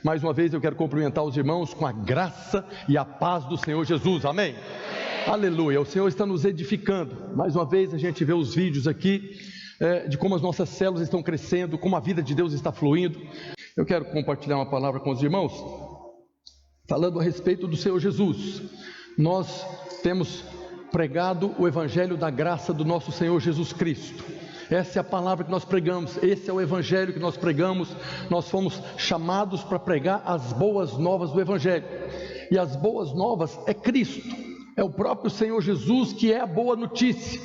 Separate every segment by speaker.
Speaker 1: Mais uma vez eu quero cumprimentar os irmãos com a graça e a paz do Senhor Jesus, amém? Aleluia, o Senhor está nos edificando. Mais uma vez a gente vê os vídeos aqui de como as nossas células estão crescendo, como a vida de Deus está fluindo. Eu quero compartilhar uma palavra com os irmãos, falando a respeito do Senhor Jesus. Nós temos pregado o Evangelho da graça do nosso Senhor Jesus Cristo. Essa é a palavra que nós pregamos, esse é o Evangelho que nós pregamos. Nós fomos chamados para pregar as boas novas do Evangelho, e as boas novas é Cristo, é o próprio Senhor Jesus que é a boa notícia.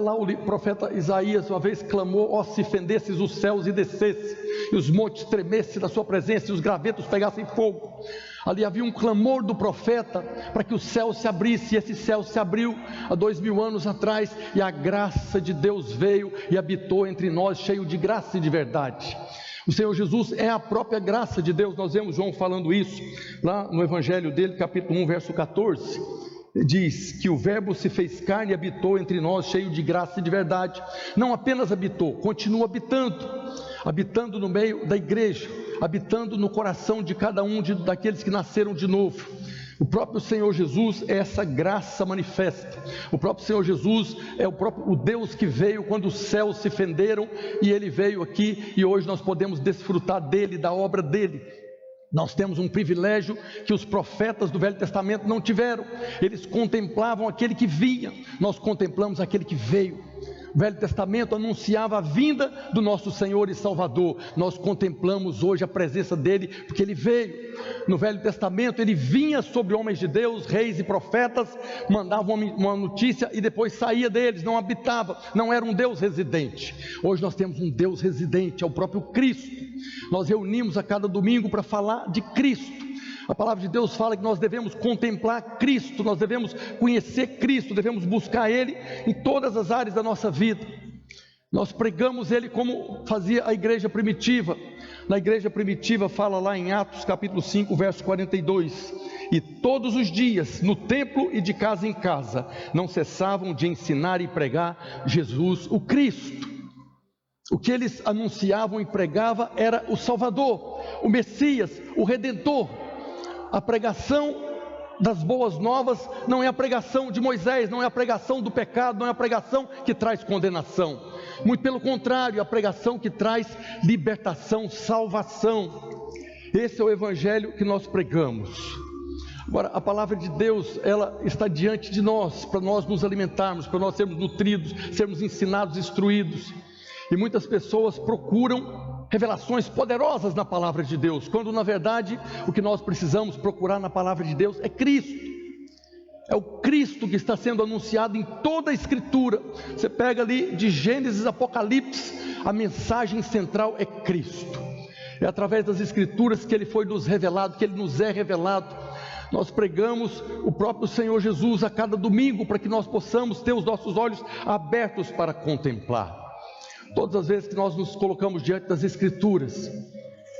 Speaker 1: Lá o profeta Isaías uma vez clamou: ó, se fendesses os céus e descesse, e os montes tremessem da sua presença, e os gravetos pegassem fogo. Ali havia um clamor do profeta para que o céu se abrisse, e esse céu se abriu há 2000 anos atrás, e a graça de Deus veio e habitou entre nós, cheio de graça e de verdade. O Senhor Jesus é a própria graça de Deus. Nós vemos João falando isso lá no Evangelho dele, capítulo 1, verso 14. Diz que o verbo se fez carne e habitou entre nós, cheio de graça e de verdade. Não apenas habitou, continua habitando no meio da igreja, habitando no coração de cada um daqueles que nasceram de novo. O próprio Senhor Jesus é essa graça manifesta. O próprio Senhor Jesus é o Deus que veio quando os céus se fenderam, e Ele veio aqui, e hoje nós podemos desfrutar dele, da obra dele. Nós temos um privilégio que os profetas do Velho Testamento não tiveram. Eles contemplavam aquele que vinha, nós contemplamos aquele que veio. O Velho Testamento anunciava a vinda do nosso Senhor e Salvador. Nós contemplamos hoje a presença dele, porque ele veio. No Velho Testamento ele vinha sobre homens de Deus, reis e profetas, mandava uma notícia e depois saía deles, não habitava, não era um Deus residente. Hoje nós temos um Deus residente, é o próprio Cristo. Nós reunimos a cada domingo para falar de Cristo. A palavra de Deus fala que nós devemos contemplar Cristo, nós devemos conhecer Cristo, devemos buscar Ele em todas as áreas da nossa vida. Nós pregamos Ele como fazia a igreja primitiva. Na igreja primitiva fala lá em Atos capítulo 5, verso 42. E todos os dias, no templo e de casa em casa, não cessavam de ensinar e pregar Jesus o Cristo. O que eles anunciavam e pregavam era o Salvador, o Messias, o Redentor. A pregação das boas novas não é a pregação de Moisés, não é a pregação do pecado, não é a pregação que traz condenação. Muito pelo contrário, é a pregação que traz libertação, salvação. Esse é o Evangelho que nós pregamos. Agora, a palavra de Deus, ela está diante de nós, para nós nos alimentarmos, para nós sermos nutridos, sermos ensinados, instruídos. E muitas pessoas procuram revelações poderosas na palavra de Deus, quando na verdade o que nós precisamos procurar na palavra de Deus é Cristo. É o Cristo que está sendo anunciado em toda a Escritura. Você pega ali de Gênesis a Apocalipse, a mensagem central é Cristo. É através das Escrituras que Ele foi nos revelado, que Ele nos é revelado. Nós pregamos o próprio Senhor Jesus a cada domingo, para que nós possamos ter os nossos olhos abertos para contemplar. Todas as vezes que nós nos colocamos diante das Escrituras,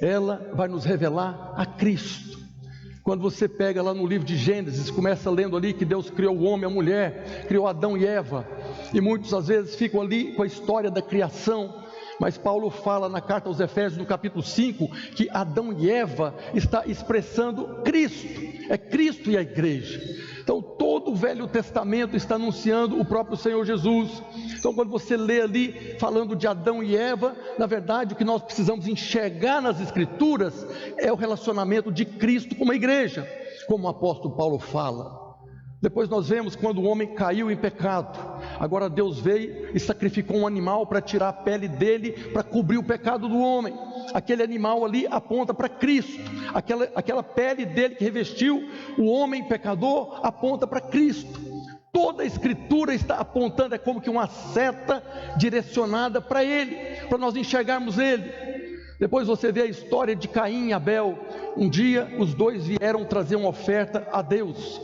Speaker 1: ela vai nos revelar a Cristo. Quando você pega lá no livro de Gênesis, começa lendo ali que Deus criou o homem e a mulher, criou Adão e Eva, e muitos às vezes ficam ali com a história da criação, mas Paulo fala na carta aos Efésios, no capítulo 5, que Adão e Eva está expressando Cristo, é Cristo e a igreja. Então todo o Velho Testamento está anunciando o próprio Senhor Jesus. Então quando você lê ali falando de Adão e Eva, na verdade o que nós precisamos enxergar nas Escrituras é o relacionamento de Cristo com a igreja, como o apóstolo Paulo fala. Depois nós vemos quando o homem caiu em pecado, agora Deus veio e sacrificou um animal para tirar a pele dele, para cobrir o pecado do homem. Aquele animal ali aponta para Cristo, aquela pele dele que revestiu o homem pecador aponta para Cristo. Toda a Escritura está apontando, é como que uma seta direcionada para Ele, para nós enxergarmos Ele. Depois você vê a história de Caim e Abel. Um dia os dois vieram trazer uma oferta a Deus.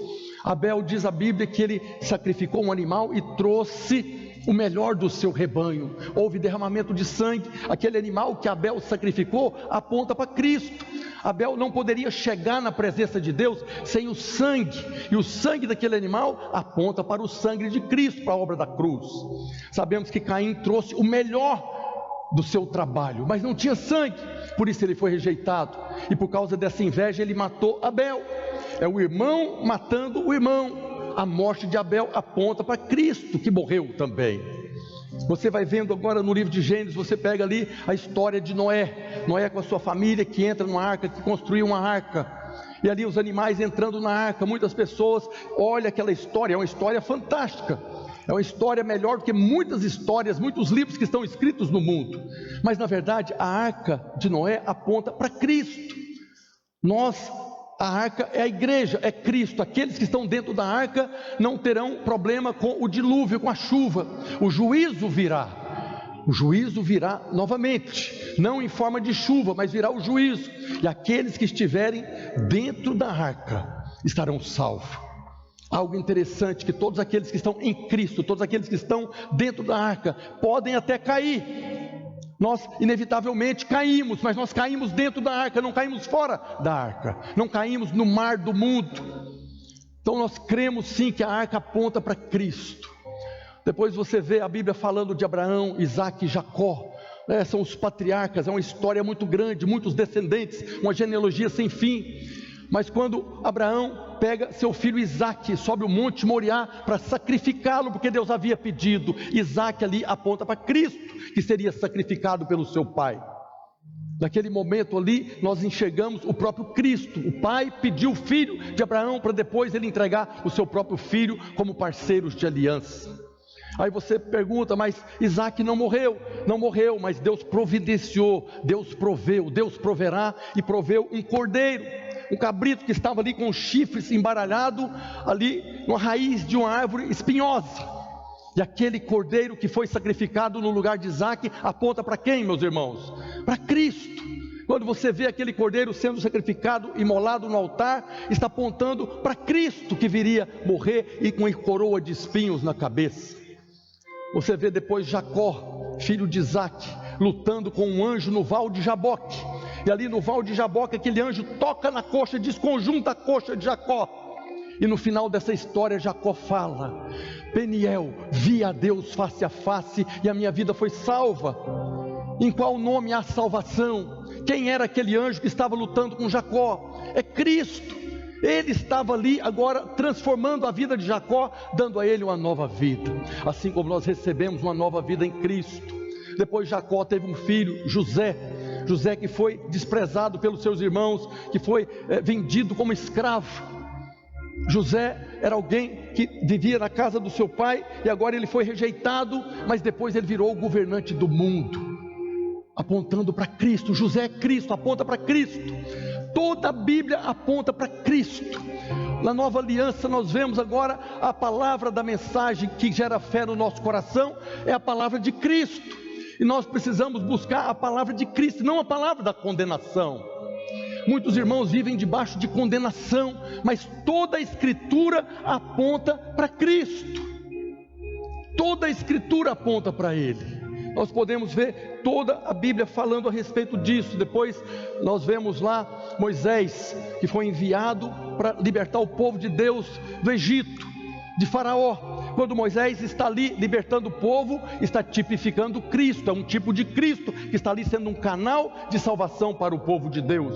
Speaker 1: Abel, diz a Bíblia, que ele sacrificou um animal e trouxe o melhor do seu rebanho. Houve derramamento de sangue. Aquele animal que Abel sacrificou aponta para Cristo. Abel não poderia chegar na presença de Deus sem o sangue, e o sangue daquele animal aponta para o sangue de Cristo, para a obra da cruz. Sabemos que Caim trouxe o melhor do seu trabalho, mas não tinha sangue, por isso ele foi rejeitado, e por causa dessa inveja ele matou Abel. É o irmão matando o irmão. A morte de Abel aponta para Cristo, que morreu também. Você vai vendo agora no livro de Gênesis, você pega ali a história de Noé com a sua família, que entra numa arca, que construiu uma arca, e ali os animais entrando na arca. Muitas pessoas olham aquela história, é uma história fantástica, é uma história melhor do que muitas histórias, muitos livros que estão escritos no mundo, mas na verdade a arca de Noé aponta para Cristo. A arca é a igreja, é Cristo. Aqueles que estão dentro da arca não terão problema com o dilúvio, com a chuva. O juízo virá novamente, não em forma de chuva, mas virá o juízo, e aqueles que estiverem dentro da arca estarão salvos. Algo interessante, que todos aqueles que estão em Cristo, todos aqueles que estão dentro da arca, podem até cair. Nós inevitavelmente caímos, mas nós caímos dentro da arca, não caímos fora da arca, não caímos no mar do mundo. Então nós cremos sim que a arca aponta para Cristo. Depois você vê a Bíblia falando de Abraão, Isaque e Jacó, são os patriarcas, é uma história muito grande, muitos descendentes, uma genealogia sem fim. Mas quando Abraão pega seu filho Isaque, sobe o monte Moriá para sacrificá-lo, porque Deus havia pedido, Isaque ali aponta para Cristo, que seria sacrificado pelo seu pai. Naquele momento ali, nós enxergamos o próprio Cristo. O pai pediu o filho de Abraão para depois ele entregar o seu próprio filho como parceiros de aliança. Aí você pergunta, mas Isaque não morreu, mas Deus providenciou, Deus proveu, Deus proverá, e proveu um cordeiro, um cabrito que estava ali com os chifres embaralhado ali numa raiz de uma árvore espinhosa. E aquele cordeiro que foi sacrificado no lugar de Isaque aponta para quem, meus irmãos? Para Cristo. Quando você vê aquele cordeiro sendo sacrificado, imolado no altar, está apontando para Cristo, que viria morrer e com uma coroa de espinhos na cabeça. Você vê depois Jacó, filho de Isaque, lutando com um anjo no val de Jaboque. E ali no val de Jaboque, aquele anjo toca na coxa, desconjunta a coxa de Jacó. E no final dessa história, Jacó fala: Peniel, vi a Deus face a face e a minha vida foi salva. Em qual nome há salvação? Quem era aquele anjo que estava lutando com Jacó? É Cristo. Ele estava ali agora transformando a vida de Jacó, dando a ele uma nova vida, assim como nós recebemos uma nova vida em Cristo. Depois Jacó teve um filho, José que foi desprezado pelos seus irmãos, que foi vendido como escravo. José era alguém que vivia na casa do seu pai, e agora ele foi rejeitado, mas depois ele virou o governante do mundo, apontando para Cristo. José é Cristo, aponta para Cristo. Toda a Bíblia aponta para Cristo. Na nova aliança nós vemos agora a palavra da mensagem que gera fé no nosso coração, é a palavra de Cristo, e nós precisamos buscar a palavra de Cristo, não a palavra da condenação. Muitos irmãos vivem debaixo de condenação, mas toda a Escritura aponta para Cristo, toda a Escritura aponta para Ele. Nós podemos ver toda a Bíblia falando a respeito disso. Depois nós vemos lá Moisés, que foi enviado para libertar o povo de Deus do Egito, de Faraó. Quando Moisés está ali libertando o povo, está tipificando Cristo, é um tipo de Cristo que está ali sendo um canal de salvação para o povo de Deus.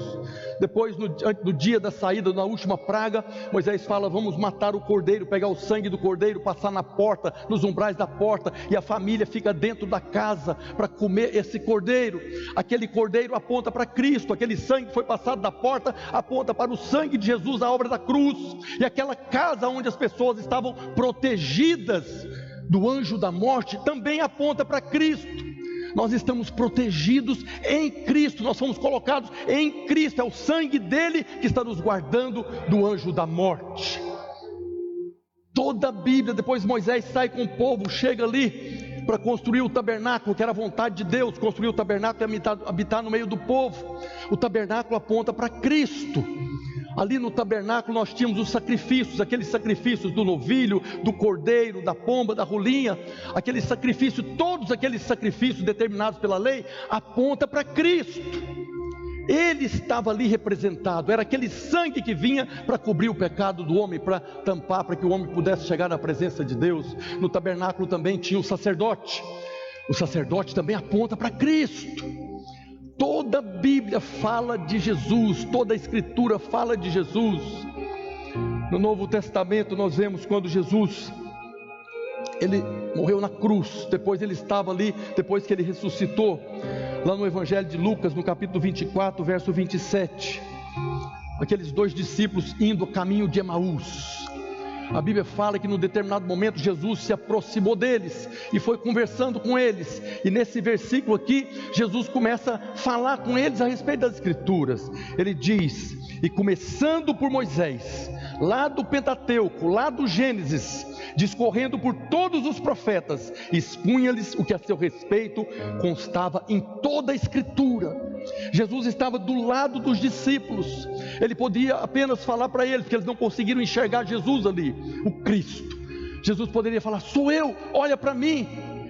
Speaker 1: Depois, no dia da saída, na última praga, Moisés fala: vamos matar o cordeiro, pegar o sangue do cordeiro, passar na porta, nos umbrais da porta, e a família fica dentro da casa para comer esse cordeiro. Aquele cordeiro aponta para Cristo, aquele sangue que foi passado da porta aponta para o sangue de Jesus, a obra da cruz. E aquela casa onde as pessoas estavam protegidas do anjo da morte também aponta para Cristo. Nós estamos protegidos em Cristo, nós fomos colocados em Cristo, é o sangue dele que está nos guardando do anjo da morte. Toda a Bíblia, depois Moisés sai com o povo, chega ali para construir o tabernáculo, que era a vontade de Deus, construir o tabernáculo e habitar no meio do povo. O tabernáculo aponta para Cristo. Ali no tabernáculo nós tínhamos os sacrifícios, aqueles sacrifícios do novilho, do cordeiro, da pomba, da rolinha, aquele sacrifício, todos aqueles sacrifícios determinados pela lei, aponta para Cristo. Ele estava ali representado, era aquele sangue que vinha para cobrir o pecado do homem, para tampar, para que o homem pudesse chegar na presença de Deus. No tabernáculo também tinha o sacerdote. O sacerdote também aponta para Cristo. Toda a Bíblia fala de Jesus, toda a Escritura fala de Jesus. No Novo Testamento nós vemos quando Jesus, ele morreu na cruz, depois ele estava ali, depois que ele ressuscitou, lá no Evangelho de Lucas, no capítulo 24, verso 27, aqueles 2 discípulos indo a caminho de Emaús. A Bíblia fala que num determinado momento Jesus se aproximou deles e foi conversando com eles, e nesse versículo aqui Jesus começa a falar com eles a respeito das Escrituras. Ele diz: e começando por Moisés, lá do Pentateuco, lá do Gênesis, discorrendo por todos os profetas, expunha-lhes o que a seu respeito constava em toda a Escritura. Jesus estava do lado dos discípulos, ele podia apenas falar para eles, porque eles não conseguiram enxergar Jesus ali, o Cristo. Jesus poderia falar: sou eu, olha para mim,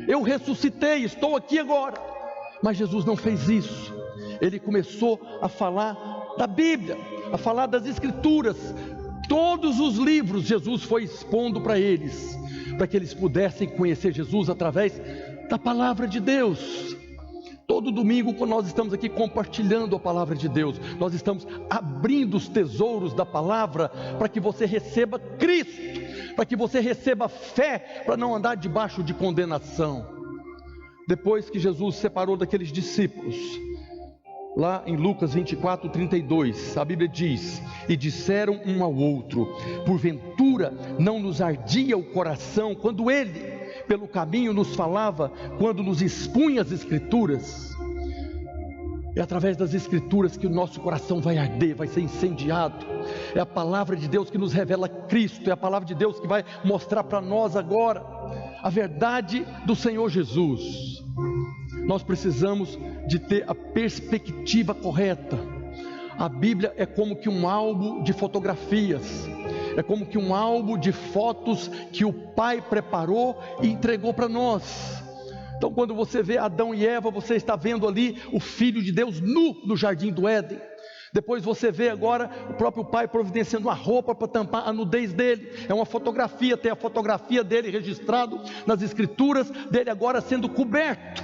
Speaker 1: eu ressuscitei, estou aqui agora. Mas Jesus não fez isso. Ele começou a falar da Bíblia, a falar das Escrituras. Todos os livros Jesus foi expondo para eles, para que eles pudessem conhecer Jesus através da palavra de Deus. Todo domingo, quando nós estamos aqui compartilhando a palavra de Deus, nós estamos abrindo os tesouros da palavra para que você receba Cristo, para que você receba fé, para não andar debaixo de condenação. Depois que Jesus se separou daqueles discípulos, lá em Lucas 24, 32, a Bíblia diz: e disseram um ao outro: porventura não nos ardia o coração quando ele pelo caminho nos falava, quando nos expunha as Escrituras? É através das Escrituras que o nosso coração vai arder, vai ser incendiado. É a palavra de Deus que nos revela Cristo, é a palavra de Deus que vai mostrar para nós agora a verdade do Senhor Jesus. Nós precisamos de ter a perspectiva correta. A Bíblia é como que um álbum de fotografias, é como que um álbum de fotos que o Pai preparou e entregou para nós. Então, quando você vê Adão e Eva, você está vendo ali o Filho de Deus nu no jardim do Éden. Depois você vê agora o próprio Pai providenciando uma roupa para tampar a nudez dele. É uma fotografia, tem a fotografia dele registrado nas Escrituras, dele agora sendo coberto.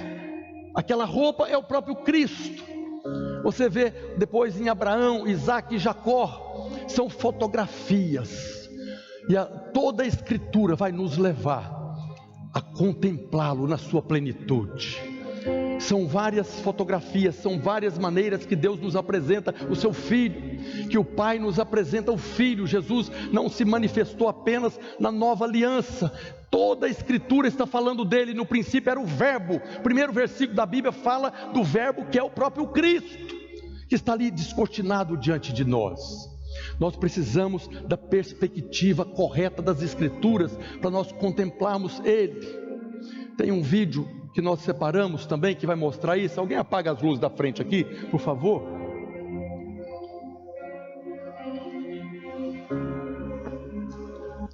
Speaker 1: Aquela roupa é o próprio Cristo. Você vê depois em Abraão, Isaac e Jacó, são fotografias. E toda a Escritura vai nos levar a contemplá-lo na sua plenitude. São várias fotografias, são várias maneiras que Deus nos apresenta o seu Filho, que o Pai nos apresenta o Filho. Jesus não se manifestou apenas na nova aliança. Toda a Escritura está falando dele. No princípio era o Verbo. O primeiro versículo da Bíblia fala do Verbo, que é o próprio Cristo, que está ali descortinado diante de nós. Nós precisamos da perspectiva correta das Escrituras para nós contemplarmos Ele. Tem um vídeo que nós separamos também que vai mostrar isso. Alguém apaga as luzes da frente aqui, por favor?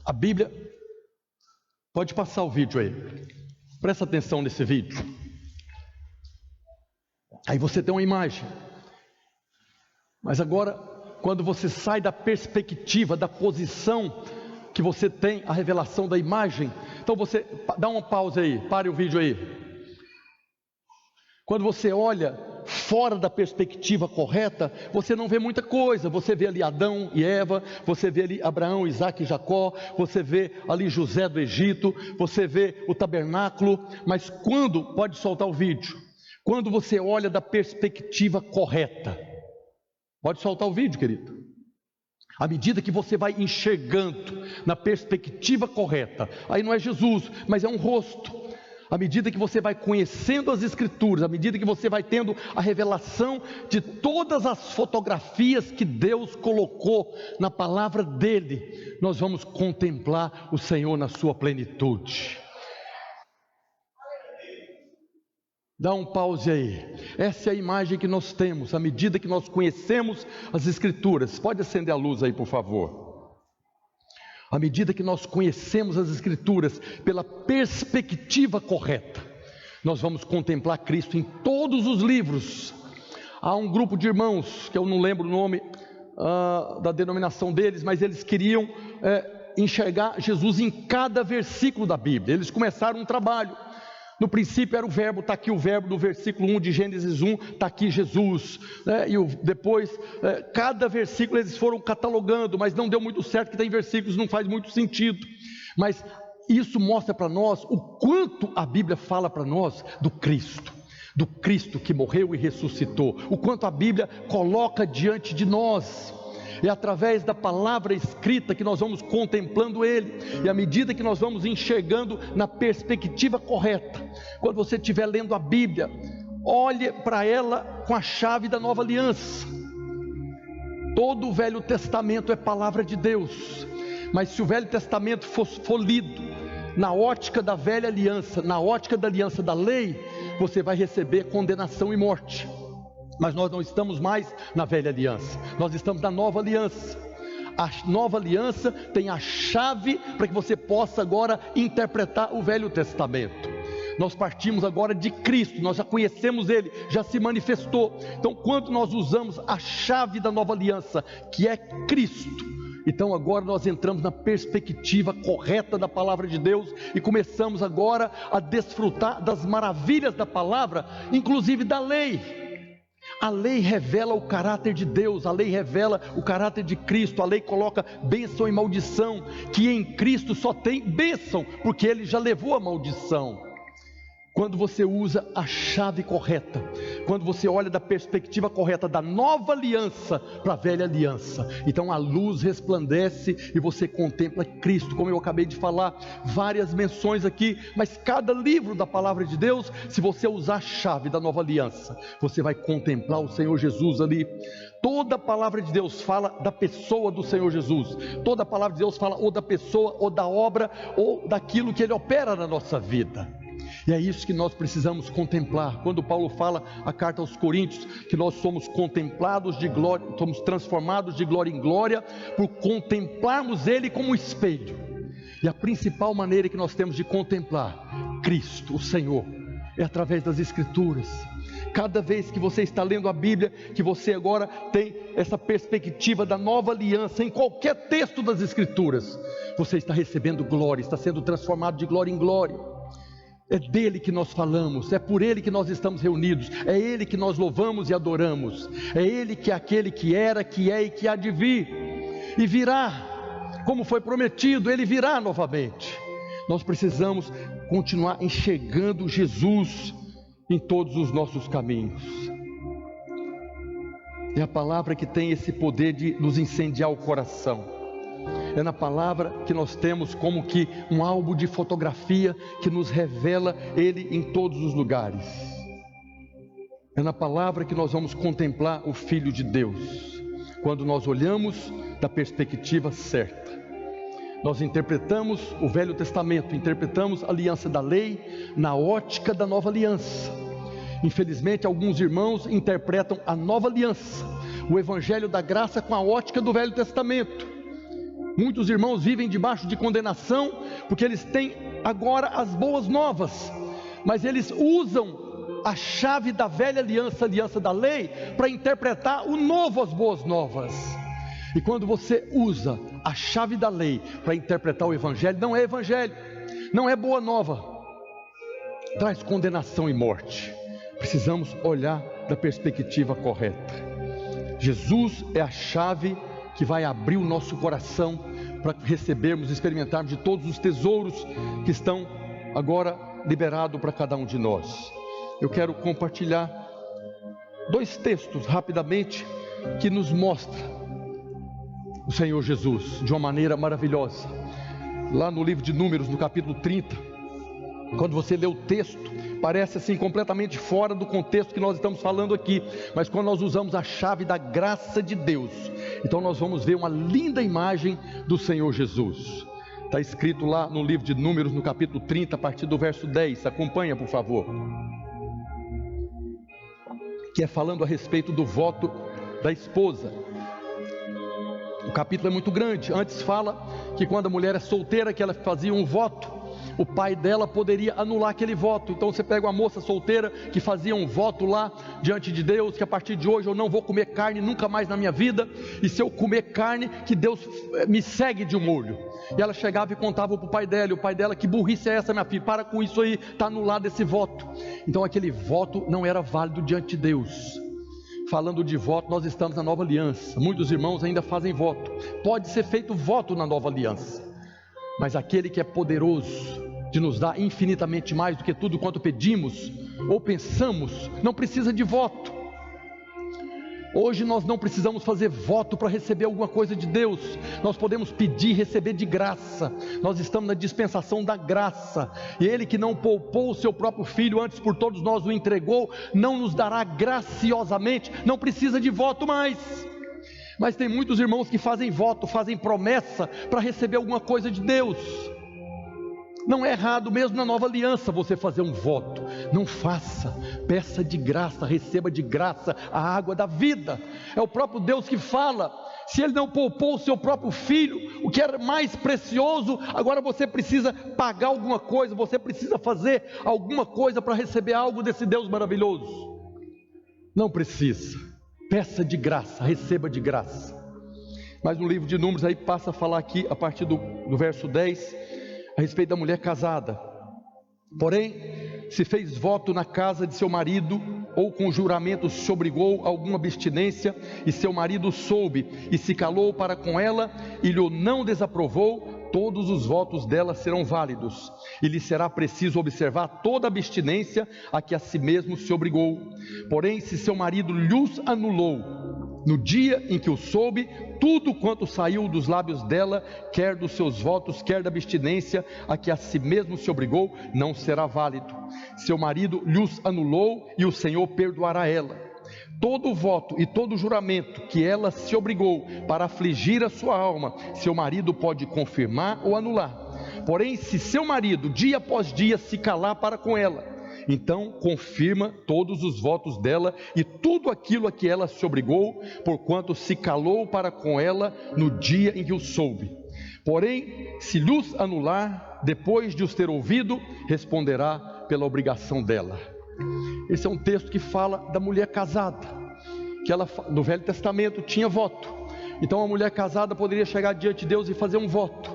Speaker 1: A Bíblia, pode passar o vídeo aí, presta atenção nesse vídeo. Aí você tem uma imagem, mas agora, quando você sai da perspectiva, da posição que você tem, a revelação da imagem, então você dá uma pausa aí, pare o vídeo aí. Quando você olha fora da perspectiva correta, você não vê muita coisa. Você vê ali Adão e Eva, você vê ali Abraão, Isaac e Jacó, você vê ali José do Egito, você vê o tabernáculo. Mas quando, pode soltar o vídeo, quando você olha da perspectiva correta, pode soltar o vídeo, querido. À medida que você vai enxergando na perspectiva correta, aí não é Jesus, mas é um rosto. À medida que você vai conhecendo as Escrituras, à medida que você vai tendo a revelação de todas as fotografias que Deus colocou na palavra dele, nós vamos contemplar o Senhor na sua plenitude. Dá um pause aí. Essa é a imagem que nós temos, à medida que nós conhecemos as Escrituras. Pode acender a luz aí, por favor. À medida que nós conhecemos as Escrituras pela perspectiva correta, nós vamos contemplar Cristo em todos os livros. Há um grupo de irmãos, que eu não lembro o nome da denominação deles, mas eles queriam enxergar Jesus em cada versículo da Bíblia. Eles começaram um trabalho. No princípio era o verbo, está aqui o verbo do versículo 1 de Gênesis 1, está aqui Jesus, né? E depois, cada versículo eles foram catalogando, mas não deu muito certo, que tem versículos que não faz muito sentido, mas isso mostra para nós o quanto a Bíblia fala para nós do Cristo que morreu e ressuscitou, o quanto a Bíblia coloca diante de nós. É através da palavra escrita que nós vamos contemplando Ele, e à medida que nós vamos enxergando na perspectiva correta, quando você estiver lendo a Bíblia, olhe para ela com a chave da nova aliança. Todo o Velho Testamento é palavra de Deus, mas se o Velho Testamento for lido na ótica da velha aliança, na ótica da aliança da lei, você vai receber condenação e morte. Mas nós não estamos mais na velha aliança, nós estamos na nova aliança. A nova aliança tem a chave para que você possa agora interpretar o Velho Testamento. Nós partimos agora de Cristo, nós já conhecemos Ele, já se manifestou. Então, quando nós usamos a chave da nova aliança, que é Cristo, então agora nós entramos na perspectiva correta da palavra de Deus e começamos agora a desfrutar das maravilhas da palavra, inclusive da lei. A lei revela o caráter de Deus, a lei revela o caráter de Cristo, a lei coloca bênção e maldição, que em Cristo só tem bênção, porque Ele já levou a maldição. Quando você usa a chave correta, quando você olha da perspectiva correta da nova aliança para a velha aliança, então a luz resplandece e você contempla Cristo, como eu acabei de falar, várias menções aqui, mas cada livro da palavra de Deus, se você usar a chave da nova aliança, você vai contemplar o Senhor Jesus ali. Toda a palavra de Deus fala da pessoa do Senhor Jesus, toda a palavra de Deus fala ou da pessoa, ou da obra, ou daquilo que Ele opera na nossa vida. E é isso que nós precisamos contemplar. Quando Paulo fala a carta aos Coríntios, que nós somos contemplados de glória, somos transformados de glória em glória, por contemplarmos Ele como um espelho. E a principal maneira que nós temos de contemplar Cristo, o Senhor, é através das Escrituras. Cada vez que você está lendo a Bíblia, que você agora tem essa perspectiva da nova aliança, em qualquer texto das Escrituras, você está recebendo glória, está sendo transformado de glória em glória. É dele que nós falamos, é por ele que nós estamos reunidos, é ele que nós louvamos e adoramos, é ele que é aquele que era, que é e que há de vir, e virá, como foi prometido, ele virá novamente. Nós precisamos continuar enxergando Jesus em todos os nossos caminhos. É a palavra que tem esse poder de nos incendiar o coração. É na palavra que nós temos como que um álbum de fotografia que nos revela Ele em todos os lugares. É na palavra que nós vamos contemplar o Filho de Deus, quando nós olhamos da perspectiva certa. Nós interpretamos o Velho Testamento, interpretamos a aliança da lei na ótica da nova aliança. Infelizmente, alguns irmãos interpretam a nova aliança, o Evangelho da graça, com a ótica do Velho Testamento. Muitos irmãos vivem debaixo de condenação, porque eles têm agora as boas novas, mas eles usam a chave da velha aliança, a aliança da lei, para interpretar o novo, as boas novas. E quando você usa a chave da lei para interpretar o Evangelho, não é Evangelho, não é boa nova, traz condenação e morte. Precisamos olhar da perspectiva correta. Jesus é a chave que vai abrir o nosso coração para recebermos, experimentarmos de todos os tesouros que estão agora liberados para cada um de nós. Eu quero compartilhar 2 textos rapidamente que nos mostram o Senhor Jesus de uma maneira maravilhosa. Lá no livro de Números, no capítulo 30, quando você lê o texto, parece assim completamente fora do contexto que nós estamos falando aqui, mas quando nós usamos a chave da graça de Deus, então nós vamos ver uma linda imagem do Senhor Jesus. Está escrito lá no livro de Números, no capítulo 30, a partir do verso 10, acompanha por favor, que é falando a respeito do voto da esposa. O capítulo é muito grande. Antes fala que quando a mulher é solteira, que ela fazia um voto, o pai dela poderia anular aquele voto. Então você pega uma moça solteira que fazia um voto lá diante de Deus, que a partir de hoje eu não vou comer carne nunca mais na minha vida, e se eu comer carne, que Deus me segue de um olho. E ela chegava e contava para o pai dela, e o pai dela: que burrice é essa, minha filha, para com isso aí, está anulado esse voto. Então aquele voto não era válido diante de Deus. Falando de voto, nós estamos na nova aliança, muitos irmãos ainda fazem voto. Pode ser feito voto na nova aliança, mas aquele que é poderoso de nos dar infinitamente mais do que tudo quanto pedimos ou pensamos, não precisa de voto. Hoje nós não precisamos fazer voto para receber alguma coisa de Deus. Nós podemos pedir e receber de graça. Nós estamos na dispensação da graça. E Ele que não poupou o seu próprio Filho, antes por todos nós o entregou, não nos dará graciosamente. Não precisa de voto mais. Mas tem muitos irmãos que fazem voto, fazem promessa para receber alguma coisa de Deus. Não é errado, mesmo na nova aliança, você fazer um voto. Não faça, peça de graça, receba de graça a água da vida. É o próprio Deus que fala: se Ele não poupou o seu próprio Filho, o que era mais precioso, agora você precisa pagar alguma coisa, você precisa fazer alguma coisa para receber algo desse Deus maravilhoso. Não precisa, peça de graça, receba de graça. Mas no livro de Números aí passa a falar aqui, a partir do verso 10, a respeito da mulher casada. Porém, se fez voto na casa de seu marido, ou com juramento se obrigou a alguma abstinência, e seu marido soube, e se calou para com ela, e lhe não desaprovou, todos os votos dela serão válidos, e lhe será preciso observar toda a abstinência a que a si mesmo se obrigou. Porém, se seu marido lhos anulou, no dia em que o soube, tudo quanto saiu dos lábios dela, quer dos seus votos, quer da abstinência a que a si mesmo se obrigou, não será válido. Seu marido lhos anulou, e o Senhor perdoará ela. Todo voto e todo juramento que ela se obrigou para afligir a sua alma, seu marido pode confirmar ou anular. Porém, se seu marido dia após dia se calar para com ela, então confirma todos os votos dela e tudo aquilo a que ela se obrigou, porquanto se calou para com ela no dia em que o soube. Porém, se lhos anular, depois de os ter ouvido, responderá pela obrigação dela. Esse é um texto que fala da mulher casada, que ela, no Velho Testamento, tinha voto. Então a mulher casada poderia chegar diante de Deus e fazer um voto.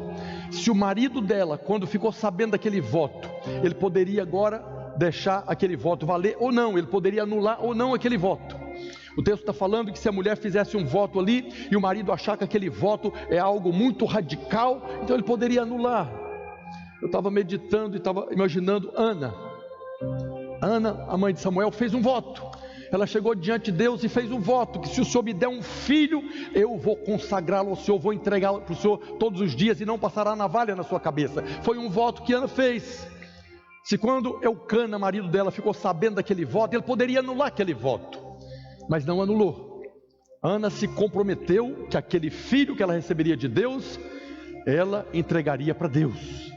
Speaker 1: Se o marido dela, quando ficou sabendo daquele voto, ele poderia agora deixar aquele voto valer ou não, ele poderia anular ou não aquele voto. O texto está falando que se a mulher fizesse um voto ali, e o marido achar que aquele voto é algo muito radical, então ele poderia anular. Eu estava meditando e estava imaginando Ana, a mãe de Samuel, fez um voto. Ela chegou diante de Deus e fez um voto, que se o Senhor me der um filho, eu vou consagrá-lo ao Senhor, vou entregá-lo para o Senhor todos os dias, e não passará navalha na sua cabeça. Foi um voto que Ana fez. Se quando Eucana, marido dela, ficou sabendo daquele voto, ele poderia anular aquele voto, mas não anulou. Ana se comprometeu que aquele filho que ela receberia de Deus, ela entregaria para Deus.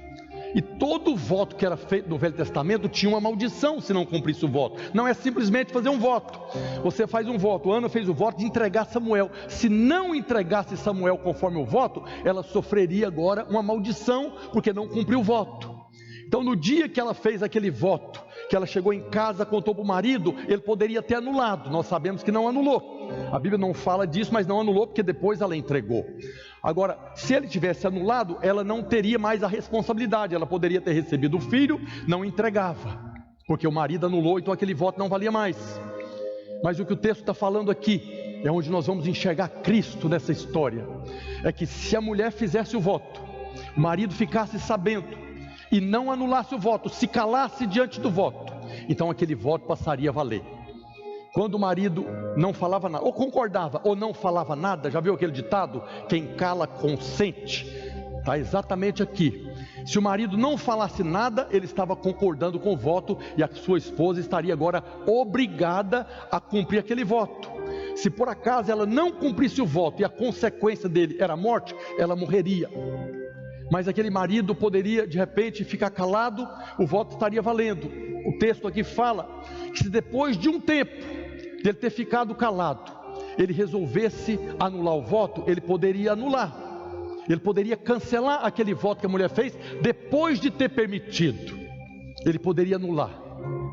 Speaker 1: E todo voto que era feito no Velho Testamento tinha uma maldição se não cumprisse o voto. Não é simplesmente fazer um voto. Você faz um voto, Ana fez o voto de entregar Samuel. Se não entregasse Samuel conforme o voto, ela sofreria agora uma maldição, porque não cumpriu o voto. Então no dia que ela fez aquele voto, que ela chegou em casa, contou para o marido, ele poderia ter anulado. Nós sabemos que não anulou. A Bíblia não fala disso, mas não anulou, porque depois ela entregou. Agora, se ele tivesse anulado, ela não teria mais a responsabilidade. Ela poderia ter recebido o filho, não entregava, porque o marido anulou, então aquele voto não valia mais. Mas o que o texto está falando aqui, é onde nós vamos enxergar Cristo nessa história, é que se a mulher fizesse o voto, o marido ficasse sabendo, e não anulasse o voto, se calasse diante do voto, então aquele voto passaria a valer. Quando o marido não falava nada, ou concordava, ou não falava nada, já viu aquele ditado? Quem cala consente. Está exatamente aqui. Se o marido não falasse nada, ele estava concordando com o voto, e a sua esposa estaria agora obrigada a cumprir aquele voto. Se por acaso ela não cumprisse o voto, e a consequência dele era a morte, ela morreria. Mas aquele marido poderia de repente ficar calado, o voto estaria valendo. O texto aqui fala que se depois de um tempo dele ter ficado calado, ele resolvesse anular o voto, ele poderia anular. Ele poderia cancelar aquele voto que a mulher fez depois de ter permitido. Ele poderia anular.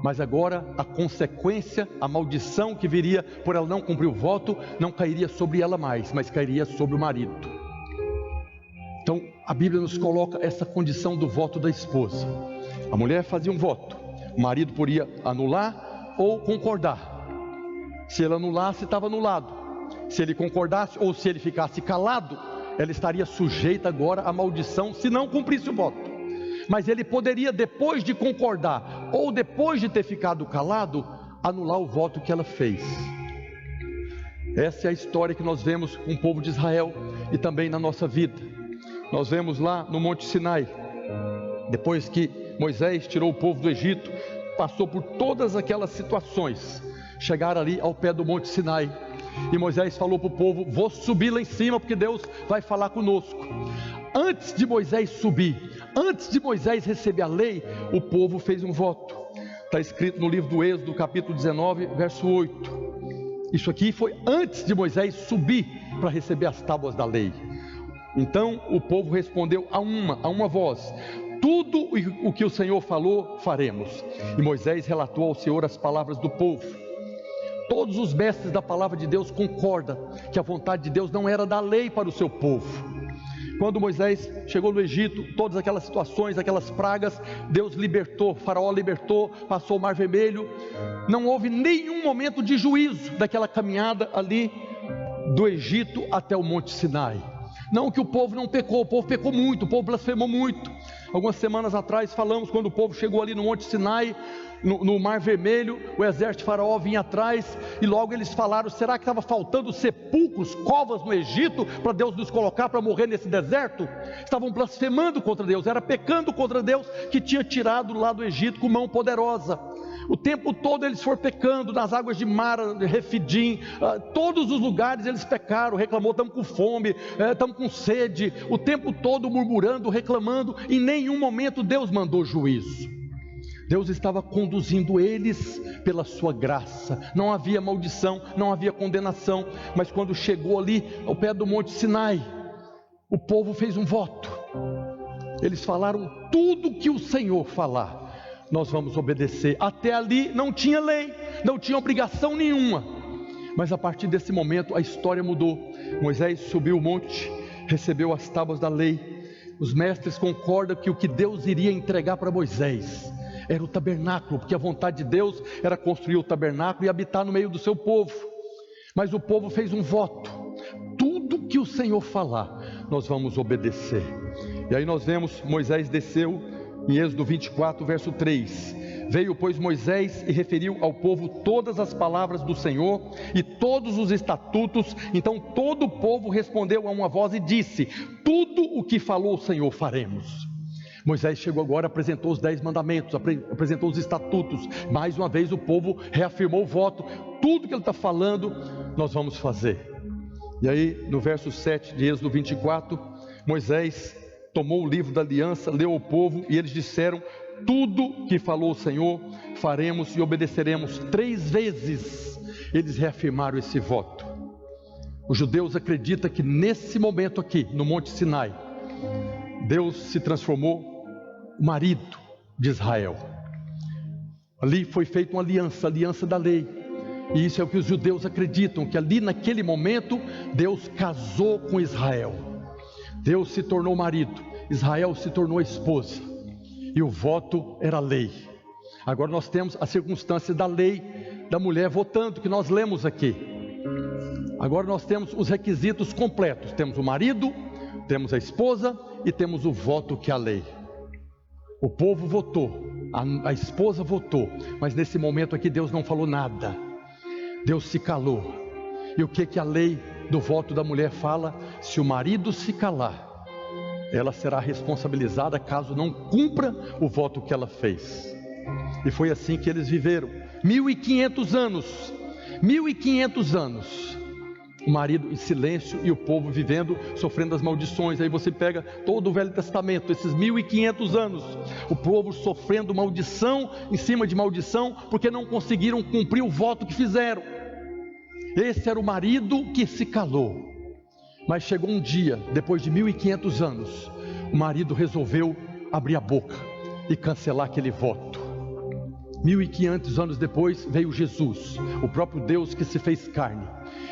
Speaker 1: Mas agora a consequência, a maldição que viria por ela não cumprir o voto, não cairia sobre ela mais, mas cairia sobre o marido. Então a Bíblia nos coloca essa condição do voto da esposa. A mulher fazia um voto, o marido poderia anular ou concordar. Se ele anulasse, estava anulado. Se ele concordasse ou se ele ficasse calado, ela estaria sujeita agora à maldição se não cumprisse o voto. Mas ele poderia, depois de concordar ou depois de ter ficado calado, anular o voto que ela fez. Essa é a história que nós vemos com o povo de Israel e também na nossa vida. Nós vemos lá no Monte Sinai, depois que Moisés tirou o povo do Egito, passou por todas aquelas situações, chegaram ali ao pé do Monte Sinai, e Moisés falou para o povo: vou subir lá em cima porque Deus vai falar conosco. Antes de Moisés subir, antes de Moisés receber a lei, o povo fez um voto. Está escrito no livro do Êxodo, capítulo 19, verso 8. Isso aqui foi antes de Moisés subir para receber as tábuas da lei. Então o povo respondeu a uma voz: tudo o que o Senhor falou, faremos. E Moisés relatou ao Senhor as palavras do povo. Todos os mestres da palavra de Deus concordam que a vontade de Deus não era dar lei para o seu povo. Quando Moisés chegou no Egito, todas aquelas situações, aquelas pragas, Deus libertou, Faraó libertou, passou o Mar Vermelho. Não houve nenhum momento de juízo daquela caminhada ali do Egito até o Monte Sinai. Não que o povo não pecou, o povo pecou muito, o povo blasfemou muito. Algumas semanas atrás falamos, quando o povo chegou ali no Monte Sinai, no Mar Vermelho, o exército de Faraó vinha atrás, e logo eles falaram: será que estava faltando sepulcros, covas no Egito, para Deus nos colocar para morrer nesse deserto? Estavam blasfemando contra Deus, era pecando contra Deus, que tinha tirado lá do Egito com mão poderosa. O tempo todo eles foram pecando, nas águas de Mara, de Refidim, todos os lugares eles pecaram, reclamou: estamos com fome, estamos com sede, o tempo todo murmurando, reclamando. Em nenhum momento Deus mandou juízo. Deus estava conduzindo eles pela sua graça, não havia maldição, não havia condenação. Mas quando chegou ali ao pé do Monte Sinai, o povo fez um voto. Eles falaram: tudo que o Senhor falar, nós vamos obedecer. Até ali não tinha lei, não tinha obrigação nenhuma. Mas a partir desse momento a história mudou. Moisés subiu o monte, recebeu as tábuas da lei. Os mestres concordam que o que Deus iria entregar para Moisés era o tabernáculo, porque a vontade de Deus era construir o tabernáculo e habitar no meio do seu povo. Mas o povo fez um voto: tudo que o Senhor falar, nós vamos obedecer. E aí nós vemos, Moisés desceu em Êxodo 24, verso 3. Veio, pois, Moisés e referiu ao povo todas as palavras do Senhor e todos os estatutos. Então todo o povo respondeu a uma voz e disse: tudo o que falou o Senhor faremos. Moisés chegou agora, apresentou os 10 mandamentos, apresentou os estatutos. Mais uma vez o povo reafirmou o voto: tudo que ele está falando, nós vamos fazer. E aí no verso 7 de Êxodo 24, Moisés tomou o livro da aliança, leu ao povo, e eles disseram: tudo que falou o Senhor, faremos e obedeceremos. 3 vezes eles reafirmaram esse voto. Os judeus acreditam que nesse momento aqui, no Monte Sinai, Deus se transformou o marido de Israel. Ali foi feita uma aliança, a aliança da lei. E isso é o que os judeus acreditam, que ali naquele momento Deus casou com Israel. Deus se tornou marido, Israel se tornou esposa, e o voto era lei. Agora nós temos a circunstância da lei da mulher votando, que nós lemos aqui. Agora nós temos os requisitos completos: temos o marido, temos a esposa e temos o voto, que é a lei. O povo votou, a esposa votou, mas nesse momento aqui Deus não falou nada. Deus se calou. E o que a lei do voto da mulher fala? Se o marido se calar, ela será responsabilizada caso não cumpra o voto que ela fez. E foi assim que eles viveram 1500 anos. 1500 anos o marido em silêncio e o povo vivendo, sofrendo as maldições. Aí você pega todo o Velho Testamento, esses 1500 anos, o povo sofrendo maldição em cima de maldição, porque não conseguiram cumprir o voto que fizeram. Esse era o marido que se calou. Mas chegou um dia, depois de 1500 anos, o marido resolveu abrir a boca e cancelar aquele voto. 1500 anos depois veio Jesus, o próprio Deus que se fez carne,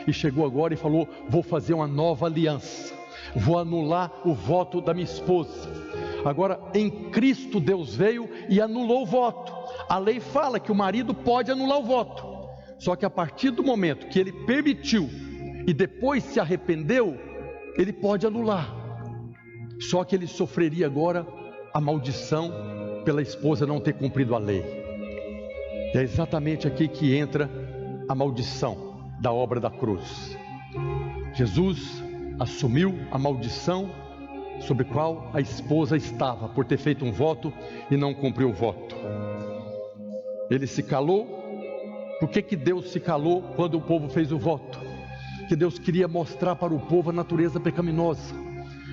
Speaker 1: e chegou agora e falou: vou fazer uma nova aliança, vou anular o voto da minha esposa. Agora em Cristo Deus veio e anulou o voto. A lei fala que o marido pode anular o voto, só que a partir do momento que ele permitiu e depois se arrependeu, ele pode anular. Só que ele sofreria agora a maldição pela esposa não ter cumprido a lei. É exatamente aqui que entra a maldição da obra da cruz. Jesus assumiu a maldição sobre a qual a esposa estava, por ter feito um voto e não cumpriu o voto. Ele se calou. Por que Deus se calou quando o povo fez o voto? Que Deus queria mostrar para o povo a natureza pecaminosa.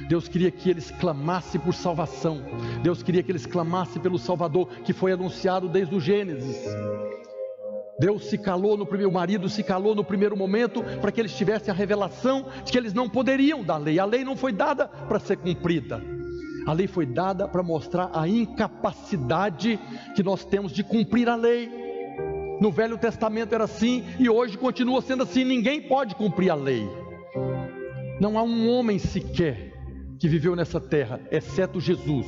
Speaker 1: Deus queria que eles clamassem por salvação. Deus queria que eles clamassem pelo Salvador, que foi anunciado desde o Gênesis. Deus se calou no primeiro, o marido se calou no primeiro momento, para que eles tivessem a revelação de que eles não poderiam dar lei. A lei não foi dada para ser cumprida. A lei foi dada para mostrar a incapacidade que nós temos de cumprir a lei. No Velho Testamento era assim e hoje continua sendo assim. Ninguém pode cumprir a lei. Não há um homem sequer que viveu nessa terra, exceto Jesus,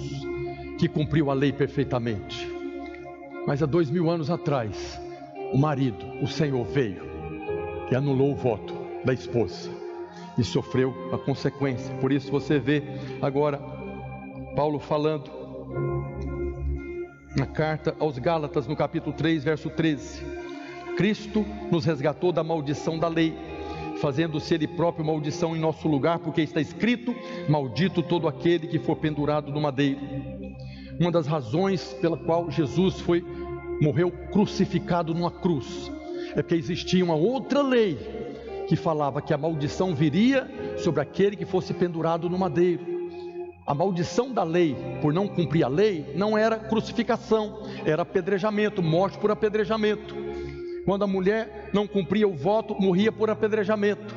Speaker 1: que cumpriu a lei perfeitamente. Mas há 2000 anos atrás, o marido, o Senhor, veio e anulou o voto da esposa e sofreu a consequência. Por isso você vê agora Paulo falando na carta aos Gálatas, no capítulo 3, verso 13: Cristo nos resgatou da maldição da lei, fazendo-se Ele próprio maldição em nosso lugar, porque está escrito: maldito todo aquele que for pendurado no madeiro. Uma das razões pela qual Jesus morreu crucificado numa cruz, é porque existia uma outra lei, que falava que a maldição viria sobre aquele que fosse pendurado no madeiro. A maldição da lei, por não cumprir a lei, não era crucificação, era apedrejamento, morte por apedrejamento. Quando a mulher não cumpria o voto, morria por apedrejamento.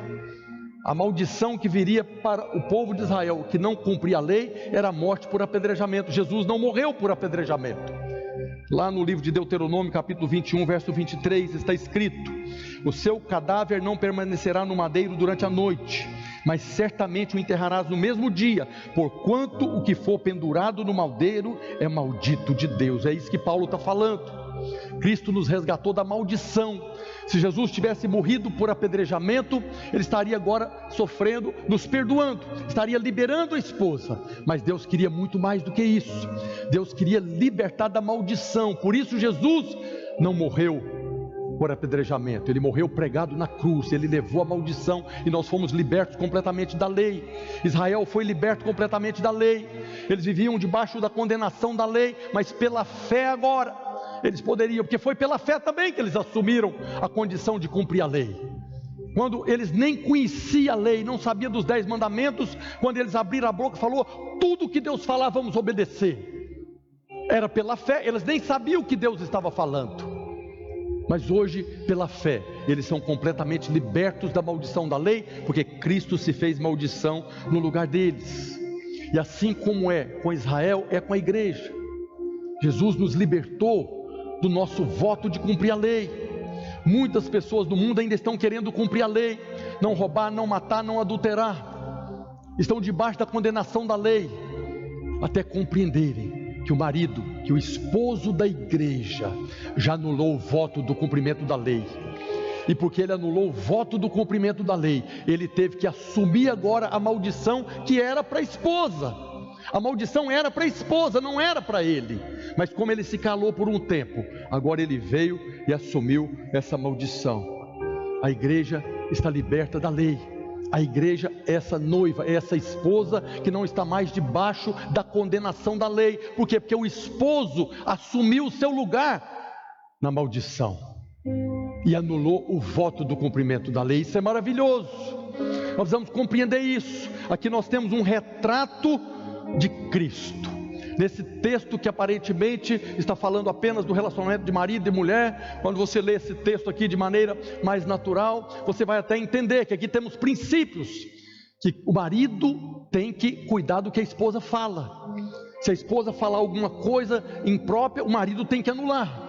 Speaker 1: A maldição que viria para o povo de Israel, que não cumpria a lei, era a morte por apedrejamento. Jesus não morreu por apedrejamento. Lá no livro de Deuteronômio, capítulo 21, verso 23, está escrito: o seu cadáver não permanecerá no madeiro durante a noite, mas certamente o enterrarás no mesmo dia, porquanto o que for pendurado no madeiro é maldito de Deus. É isso que Paulo está falando. Cristo nos resgatou da maldição. Se Jesus tivesse morrido por apedrejamento, ele estaria agora sofrendo, nos perdoando, estaria liberando a esposa. Mas Deus queria muito mais do que isso. Deus queria libertar da maldição. Por isso Jesus não morreu por apedrejamento, ele morreu pregado na cruz. Ele levou a maldição e nós fomos libertos completamente da lei. Israel foi liberto completamente da lei. Eles viviam debaixo da condenação da lei, mas pela fé agora eles poderiam, porque foi pela fé também que eles assumiram a condição de cumprir a lei. Quando eles nem conheciam a lei, não sabiam dos 10 mandamentos, quando eles abriram a boca e falou: tudo que Deus falar vamos obedecer. Era pela fé, eles nem sabiam o que Deus estava falando. Mas hoje, pela fé, eles são completamente libertos da maldição da lei, porque Cristo se fez maldição no lugar deles. E assim como é com Israel, é com a igreja. Jesus nos libertou do nosso voto de cumprir a lei. Muitas pessoas do mundo ainda estão querendo cumprir a lei: não roubar, não matar, não adulterar. Estão debaixo da condenação da lei, até compreenderem que o marido, que o esposo da igreja já anulou o voto do cumprimento da lei. E porque ele anulou o voto do cumprimento da lei, ele teve que assumir agora a maldição que era para a esposa. A maldição era para a esposa, não era para ele. Mas como ele se calou por um tempo, agora ele veio e assumiu essa maldição. A igreja está liberta da lei. A igreja é essa noiva, é essa esposa que não está mais debaixo da condenação da lei. Por quê? Porque o esposo assumiu o seu lugar na maldição e anulou o voto do cumprimento da lei. Isso é maravilhoso. Nós precisamos compreender isso. Aqui nós temos um retrato de Cristo. Nesse texto que aparentemente está falando apenas do relacionamento de marido e mulher, quando você lê esse texto aqui de maneira mais natural, você vai até entender que aqui temos princípios que o marido tem que cuidar do que a esposa fala. Se a esposa falar alguma coisa imprópria, o marido tem que anular.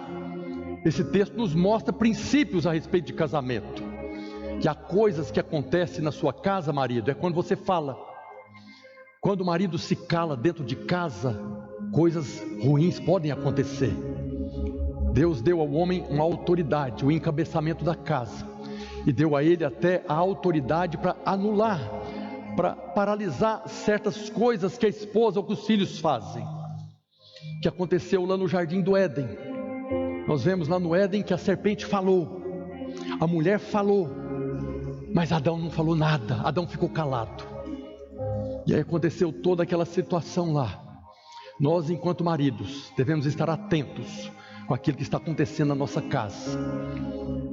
Speaker 1: Esse texto nos mostra princípios a respeito de casamento. Que há coisas que acontecem na sua casa, marido, é quando você fala. Quando o marido se cala dentro de casa, coisas ruins podem acontecer. Deus deu ao homem uma autoridade, o encabeçamento da casa, e deu a ele até a autoridade para anular, para paralisar certas coisas que a esposa ou que os filhos fazem. Que aconteceu lá no jardim do Éden. Nós vemos lá no Éden que a serpente falou, a mulher falou, mas Adão não falou nada, Adão ficou calado. E aí aconteceu toda aquela situação lá. Nós, enquanto maridos, devemos estar atentos com aquilo que está acontecendo na nossa casa.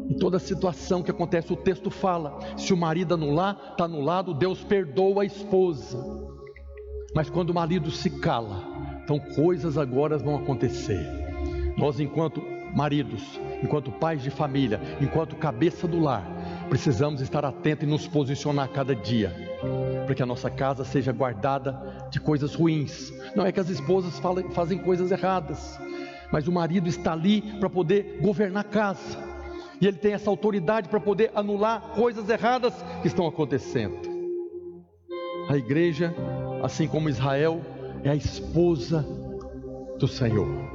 Speaker 1: Em toda situação que acontece, o texto fala, se o marido anular, está anulado, Deus perdoa a esposa. Mas quando o marido se cala, então coisas agora vão acontecer. Nós, enquanto maridos, enquanto pais de família, enquanto cabeça do lar, precisamos estar atentos e nos posicionar a cada dia, para que a nossa casa seja guardada de coisas ruins. Não é que as esposas fazem coisas erradas, mas o marido está ali para poder governar a casa, e ele tem essa autoridade para poder anular coisas erradas que estão acontecendo. A igreja, assim como Israel, é a esposa do Senhor.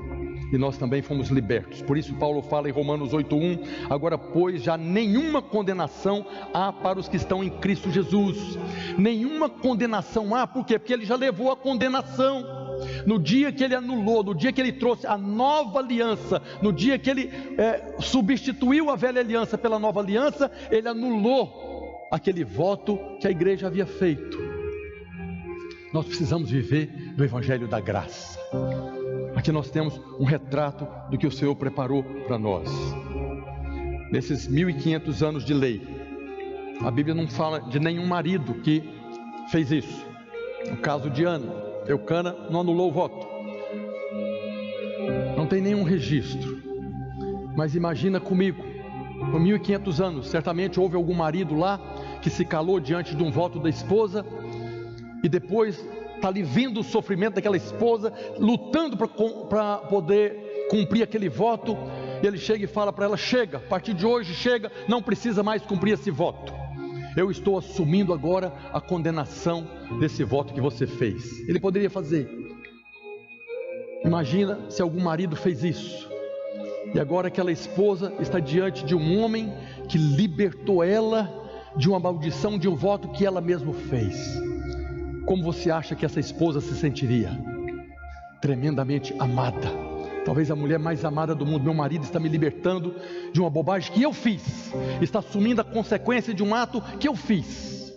Speaker 1: E nós também fomos libertos. Por isso Paulo fala em Romanos 8:1, agora pois já nenhuma condenação há para os que estão em Cristo Jesus. Nenhuma condenação há, por quê? Porque ele já levou a condenação. No dia que ele anulou, no dia que ele trouxe a nova aliança, no dia que ele substituiu a velha aliança pela nova aliança, ele anulou aquele voto que a igreja havia feito. Nós precisamos viver do Evangelho da Graça. Aqui nós temos um retrato do que o Senhor preparou para nós. Nesses 1500 anos de lei, a Bíblia não fala de nenhum marido que fez isso. No caso de Ana, Eucana não anulou o voto. Não tem nenhum registro. Mas imagina comigo, por 1500 anos, certamente houve algum marido lá que se calou diante de um voto da esposa, e depois está ali vendo o sofrimento daquela esposa, lutando para poder cumprir aquele voto, e ele chega e fala para ela, chega, a partir de hoje chega, não precisa mais cumprir esse voto, eu estou assumindo agora a condenação desse voto que você fez. Ele poderia fazer. Imagina se algum marido fez isso, e agora aquela esposa está diante de um homem que libertou ela de uma maldição, de um voto que ela mesma fez. Como você acha que essa esposa se sentiria? Tremendamente amada. Talvez a mulher mais amada do mundo. Meu marido está me libertando de uma bobagem que eu fiz, está assumindo a consequência de um ato que eu fiz.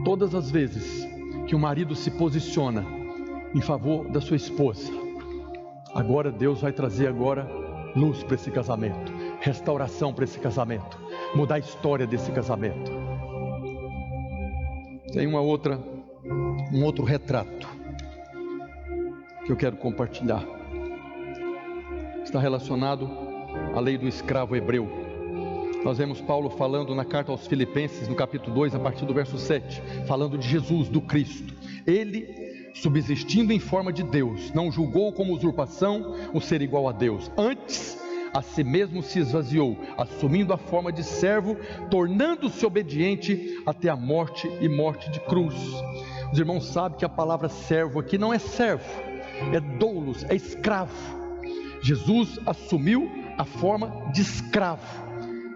Speaker 1: Todas as vezes que o marido se posiciona em favor da sua esposa, agora Deus vai trazer agora luz para esse casamento, restauração para esse casamento, mudar a história desse casamento. Tem um outro retrato que eu quero compartilhar. Está relacionado à lei do escravo hebreu. Nós vemos Paulo falando na carta aos Filipenses, no capítulo 2, a partir do verso 7, falando de Jesus, do Cristo. Ele, subsistindo em forma de Deus, não julgou como usurpação o ser igual a Deus. Antes, a si mesmo se esvaziou, assumindo a forma de servo, tornando-se obediente até a morte e morte de cruz. Os irmãos sabem que a palavra servo aqui não é servo, é doulos, é escravo. Jesus assumiu a forma de escravo,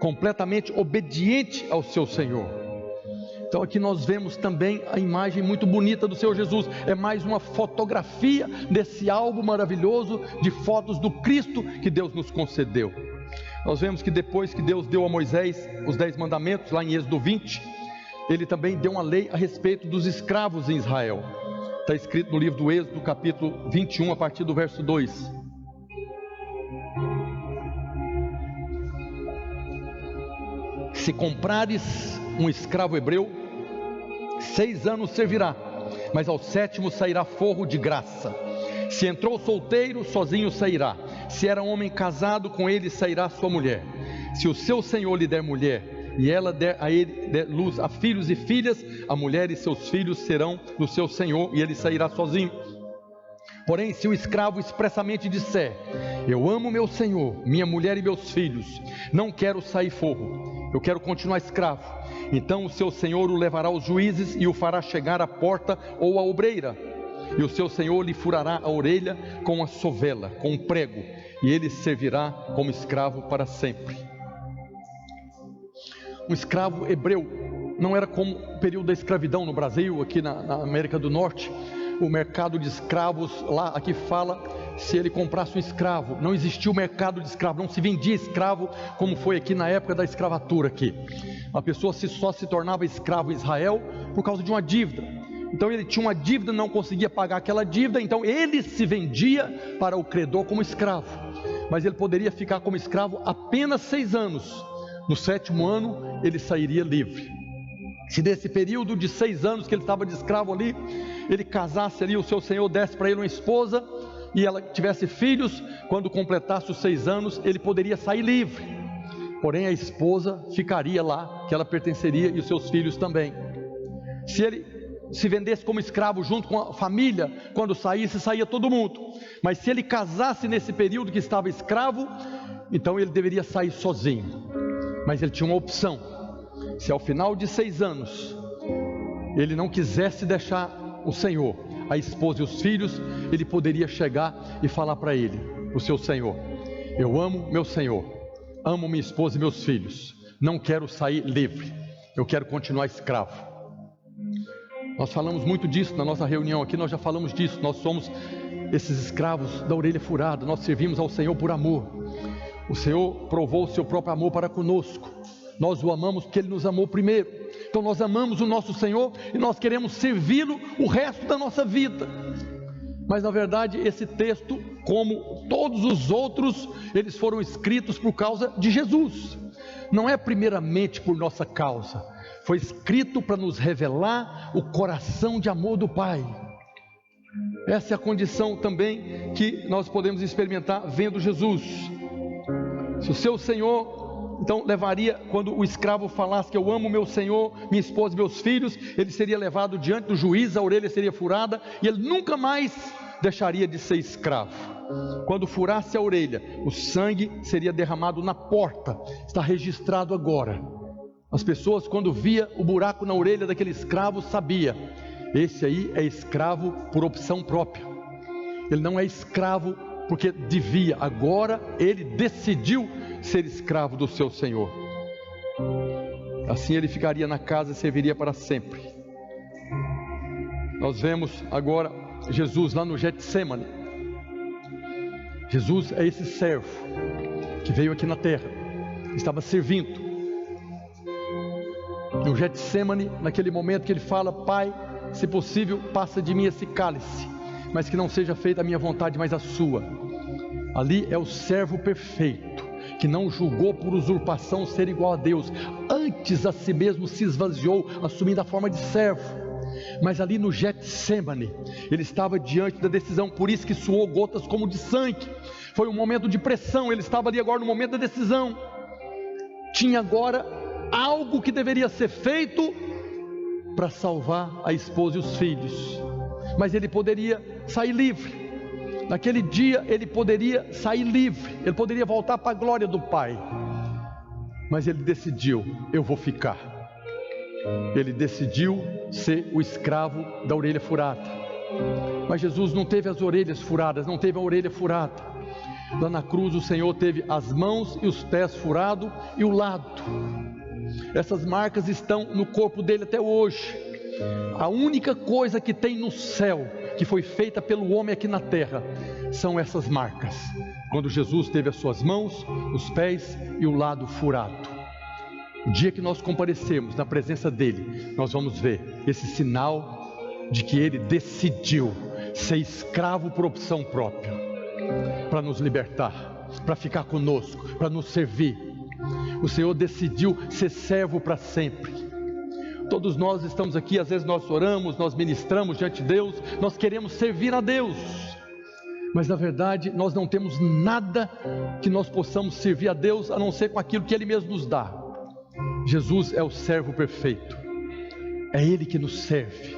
Speaker 1: completamente obediente ao seu Senhor. Então aqui nós vemos também a imagem muito bonita do Senhor Jesus. É mais uma fotografia desse álbum maravilhoso de fotos do Cristo que Deus nos concedeu. Nós vemos que depois que Deus deu a Moisés os 10 mandamentos, lá em Êxodo 20, ele também deu uma lei a respeito dos escravos em Israel. Está escrito no livro do Êxodo, capítulo 21, a partir do verso 2. Se comprares um escravo hebreu, 6 anos servirá, mas ao 7º sairá forro de graça. Se entrou solteiro, sozinho sairá. Se era homem casado, com ele sairá sua mulher. Se o seu senhor lhe der mulher, e ela der a ele luz a filhos e filhas, a mulher e seus filhos serão do seu senhor, e ele sairá sozinho. Porém, se o escravo expressamente disser: eu amo meu senhor, minha mulher e meus filhos, não quero sair forro, eu quero continuar escravo, então o seu senhor o levará aos juízes e o fará chegar à porta ou à obreira, e o seu senhor lhe furará a orelha com a sovela, com um prego, e ele servirá como escravo para sempre. Um escravo hebreu não era como o período da escravidão no Brasil, aqui na América do Norte. O mercado de escravos lá, aqui fala, se ele comprasse um escravo, não existia o mercado de escravo, não se vendia escravo como foi aqui na época da escravatura aqui. A pessoa só se tornava escravo em Israel por causa de uma dívida. Então ele tinha uma dívida, não conseguia pagar aquela dívida, então ele se vendia para o credor como escravo, mas ele poderia ficar como escravo apenas 6 anos. No 7º ano ele sairia livre. Se nesse período de 6 anos que ele estava de escravo ali, ele casasse ali, o seu senhor desse para ele uma esposa e ela tivesse filhos, quando completasse os 6 anos ele poderia sair livre, porém a esposa ficaria lá, que ela pertenceria, e os seus filhos também. Se ele se vendesse como escravo junto com a família, quando saísse, saía todo mundo. Mas se ele casasse nesse período que estava escravo, então ele deveria sair sozinho. Mas ele tinha uma opção: se ao final de 6 anos ele não quisesse deixar o senhor, a esposa e os filhos, ele poderia chegar e falar para ele, o seu senhor: eu amo meu senhor, amo minha esposa e meus filhos, não quero sair livre, eu quero continuar escravo. Nós falamos muito disso na nossa reunião aqui, nós já falamos disso. Nós somos esses escravos da orelha furada, nós servimos ao Senhor por amor. O Senhor provou o seu próprio amor para conosco, nós o amamos porque Ele nos amou primeiro. Então nós amamos o nosso Senhor e nós queremos servi-lo o resto da nossa vida. Mas na verdade esse texto, como todos os outros, eles foram escritos por causa de Jesus, não é primeiramente por nossa causa. Foi escrito para nos revelar o coração de amor do Pai. Essa é a condição também que nós podemos experimentar vendo Jesus. Se o seu Senhor então levaria, quando o escravo falasse que eu amo meu Senhor, minha esposa e meus filhos, ele seria levado diante do juiz, a orelha seria furada e ele nunca mais deixaria de ser escravo. Quando furasse a orelha, o sangue seria derramado na porta. Está registrado agora. As pessoas, quando via o buraco na orelha daquele escravo, sabia: esse aí é escravo por opção própria. Ele não é escravo porque devia, agora ele decidiu ser escravo do seu Senhor. Assim ele ficaria na casa e serviria para sempre. Nós vemos agora Jesus lá no Getsemane. Jesus é esse servo que veio aqui na terra, estava servindo. No Getsemane, naquele momento que ele fala: Pai, se possível, passa de mim esse cálice, mas que não seja feita a minha vontade, mas a sua. Ali é o servo perfeito, que não julgou por usurpação ser igual a Deus, antes a si mesmo se esvaziou, assumindo a forma de servo. Mas ali no Getsemane, ele estava diante da decisão, por isso que suou gotas como de sangue. Foi um momento de pressão, ele estava ali agora no momento da decisão. Tinha agora algo que deveria ser feito para salvar a esposa e os filhos, mas ele poderia sair livre. Naquele dia ele poderia sair livre, ele poderia voltar para a glória do Pai, mas ele decidiu: eu vou ficar. Ele decidiu ser o escravo da orelha furada. Mas Jesus não teve as orelhas furadas, não teve a orelha furada. Lá na cruz o Senhor teve as mãos e os pés furados e o lado. Essas marcas estão no corpo dele até hoje. A única coisa que tem no céu, que foi feita pelo homem aqui na terra, são essas marcas. Quando Jesus teve as suas mãos, os pés e o lado furado. O dia que nós comparecemos na presença dele, nós vamos ver esse sinal de que ele decidiu ser escravo por opção própria, para nos libertar, para ficar conosco, para nos servir. O Senhor decidiu ser servo para sempre. Todos nós estamos aqui, às vezes nós oramos, nós ministramos diante de Deus, nós queremos servir a Deus, mas na verdade nós não temos nada que nós possamos servir a Deus, a não ser com aquilo que Ele mesmo nos dá. Jesus é o servo perfeito, é Ele que nos serve.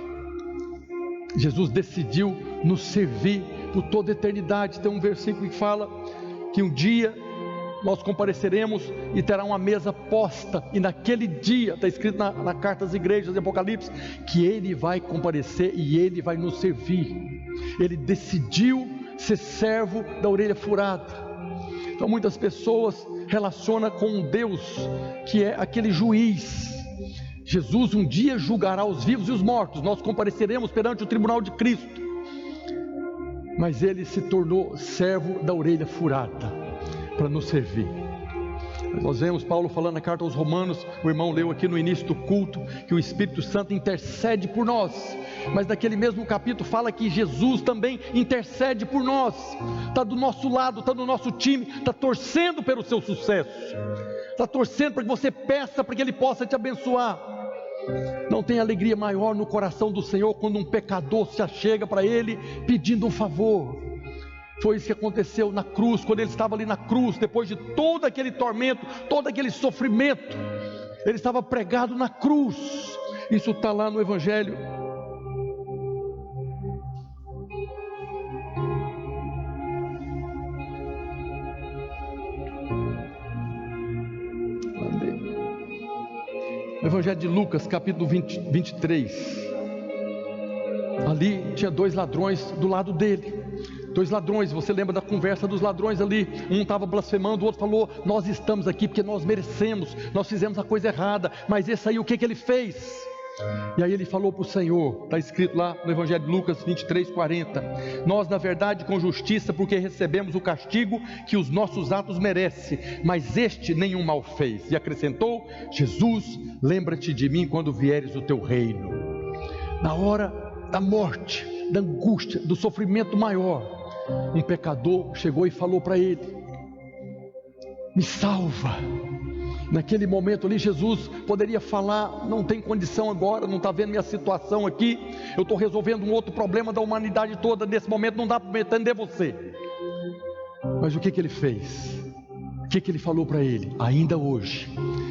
Speaker 1: Jesus decidiu nos servir por toda a eternidade. Tem um versículo que fala que um dia nós compareceremos e terá uma mesa posta, e naquele dia, está escrito na carta às igrejas de Apocalipse, que Ele vai comparecer e Ele vai nos servir. Ele decidiu ser servo da orelha furada. Então muitas pessoas relacionam com um Deus que é aquele juiz. Jesus um dia julgará os vivos e os mortos, nós compareceremos perante o tribunal de Cristo, mas Ele se tornou servo da orelha furada para nos servir. Nós vemos Paulo falando na carta aos Romanos, o irmão leu aqui no início do culto, que o Espírito Santo intercede por nós, mas naquele mesmo capítulo fala que Jesus também intercede por nós, está do nosso lado, está no nosso time, está torcendo pelo seu sucesso, está torcendo para que você peça, para que Ele possa te abençoar. Não tem alegria maior no coração do Senhor quando um pecador se achega para Ele pedindo um favor. Foi isso que aconteceu na cruz, quando Ele estava ali na cruz, depois de todo aquele tormento, todo aquele sofrimento, Ele estava pregado na cruz. Isso está lá no Evangelho. No Evangelho de Lucas, capítulo 23. Ali tinha 2 ladrões do lado dele. 2 ladrões, você lembra da conversa dos ladrões ali? Um estava blasfemando, o outro falou: nós estamos aqui porque nós merecemos, nós fizemos a coisa errada, mas esse aí o que ele fez? E aí ele falou para o Senhor, está escrito lá no Evangelho de Lucas 23:40: nós na verdade com justiça, porque recebemos o castigo que os nossos atos merecem, mas este nenhum mal fez. E acrescentou: Jesus, lembra-te de mim quando vieres o teu reino. Na hora da morte, da angústia, do sofrimento maior, um pecador chegou e falou para ele: me salva. Naquele momento ali, Jesus poderia falar: não tem condição agora, não está vendo minha situação aqui, eu estou resolvendo um outro problema da humanidade toda, nesse momento não dá para atender você. Mas o que ele fez? O que ele falou para ele? Ainda hoje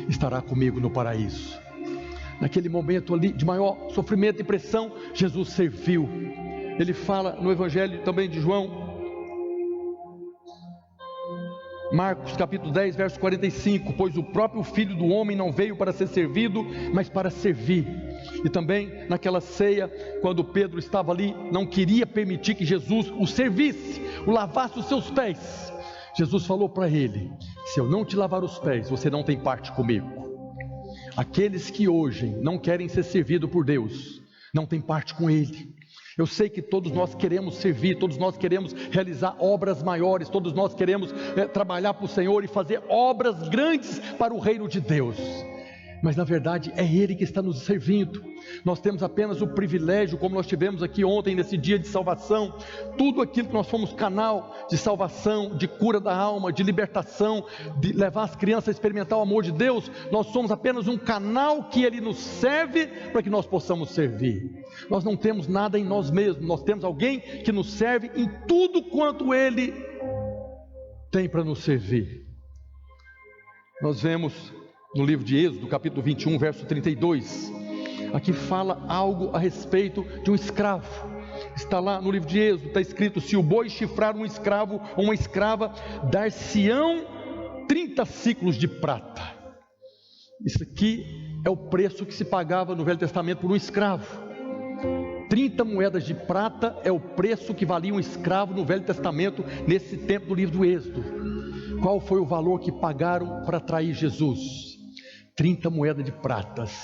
Speaker 1: estará comigo no paraíso. Naquele momento ali de maior sofrimento e pressão, Jesus serviu. Ele fala no Evangelho também de João, Marcos capítulo 10, verso 45: pois o próprio Filho do Homem não veio para ser servido, mas para servir. E também naquela ceia, quando Pedro estava ali, não queria permitir que Jesus o servisse, o lavasse os seus pés. Jesus falou para ele: se eu não te lavar os pés, você não tem parte comigo. Aqueles que hoje não querem ser servidos por Deus, não tem parte com Ele. Eu sei que todos nós queremos servir, todos nós queremos realizar obras maiores, todos nós queremos trabalhar para o Senhor e fazer obras grandes para o reino de Deus. Mas na verdade é Ele que está nos servindo. Nós temos apenas o privilégio, como nós tivemos aqui ontem nesse dia de salvação, tudo aquilo que nós fomos canal de salvação, de cura da alma, de libertação, de levar as crianças a experimentar o amor de Deus, nós somos apenas um canal que Ele nos serve para que nós possamos servir. Nós não temos nada em nós mesmos, nós temos alguém que nos serve em tudo quanto Ele tem para nos servir. Nós vemos no livro de Êxodo, capítulo 21, verso 32, aqui fala algo a respeito de um escravo. Está lá no livro de Êxodo, está escrito: se o boi chifrar um escravo ou uma escrava, dar-se-ão 30 ciclos de prata. Isso aqui é o preço que se pagava no Velho Testamento por um escravo. 30 moedas de prata é o preço que valia um escravo no Velho Testamento, nesse tempo do livro do Êxodo. Qual foi o valor que pagaram para trair Jesus? 30 moedas de pratas.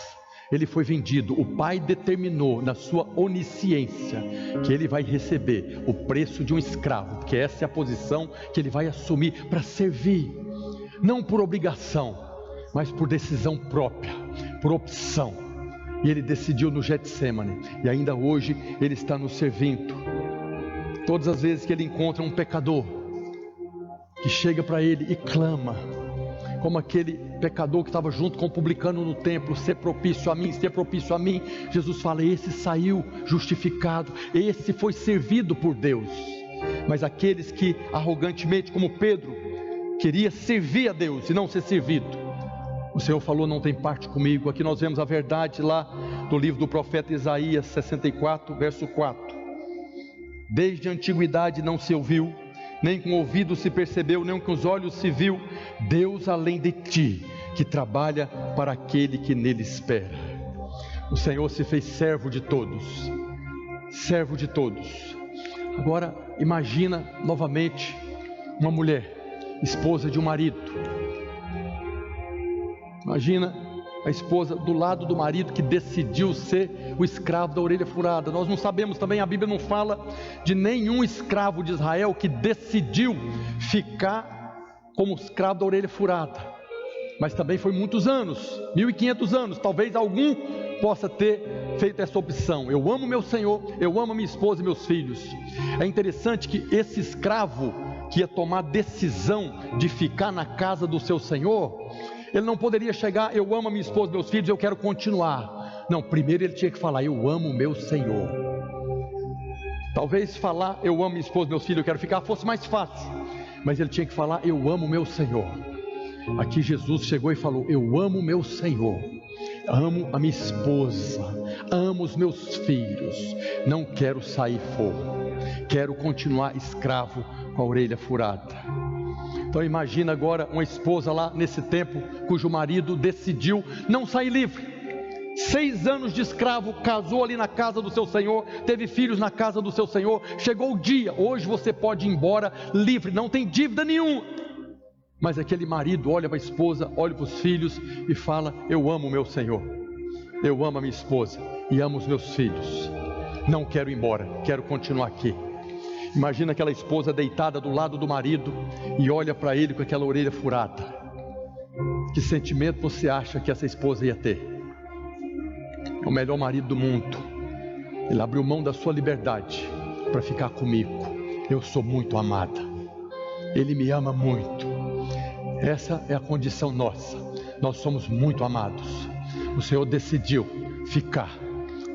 Speaker 1: Ele foi vendido. O Pai determinou na sua onisciência que ele vai receber o preço de um escravo, porque essa é a posição que ele vai assumir para servir, não por obrigação, mas por decisão própria, por opção. E ele decidiu no Getsemane, e ainda hoje ele está nos servindo. Todas as vezes que ele encontra um pecador que chega para ele e clama, como aquele pecador que estava junto com o publicano no templo: ser propício a mim, ser propício a mim. Jesus fala: esse saiu justificado, esse foi servido por Deus. Mas aqueles que arrogantemente, como Pedro, queria servir a Deus e não ser servido, O Senhor falou: não tem parte comigo. Aqui nós vemos a verdade lá do livro do profeta Isaías 64, verso 4. Desde a antiguidade não se ouviu, nem com o ouvido se percebeu, nem com os olhos se viu, Deus além de ti, que trabalha para aquele que nele espera. O Senhor se fez servo de todos, servo de todos. Agora imagina novamente uma mulher, esposa de um marido. Imagina a esposa do lado do marido que decidiu ser o escravo da orelha furada. Nós não sabemos também, a Bíblia não fala de nenhum escravo de Israel que decidiu ficar como escravo da orelha furada. Mas também foi muitos anos, 1500 anos, talvez algum possa ter feito essa opção. Eu amo meu Senhor, eu amo minha esposa e meus filhos. É interessante que esse escravo que ia tomar a decisão de ficar na casa do seu Senhor, ele não poderia chegar: eu amo a minha esposa e meus filhos, eu quero continuar. Não, primeiro ele tinha que falar: eu amo o meu Senhor. Talvez falar: eu amo minha esposa e meus filhos, eu quero ficar, fosse mais fácil. Mas ele tinha que falar: eu amo o meu Senhor. Aqui Jesus chegou e falou: eu amo o meu Senhor, amo a minha esposa, amo os meus filhos, não quero sair fora, quero continuar escravo com a orelha furada. Então imagina agora uma esposa lá nesse tempo, cujo marido decidiu não sair livre. 6 anos de escravo, casou ali na casa do seu Senhor, teve filhos na casa do seu Senhor. Chegou o dia, hoje você pode ir embora livre, não tem dívida nenhuma. Mas aquele marido olha para a esposa, olha para os filhos e fala: eu amo o meu Senhor, eu amo a minha esposa e amo os meus filhos, não quero ir embora, quero continuar aqui. Imagina aquela esposa deitada do lado do marido e olha para ele com aquela orelha furada. Que sentimento você acha que essa esposa ia ter? É o melhor marido do mundo. Ele abriu mão da sua liberdade para ficar comigo. Eu sou muito amada, ele me ama muito. Essa é a condição nossa, nós somos muito amados. O Senhor decidiu ficar,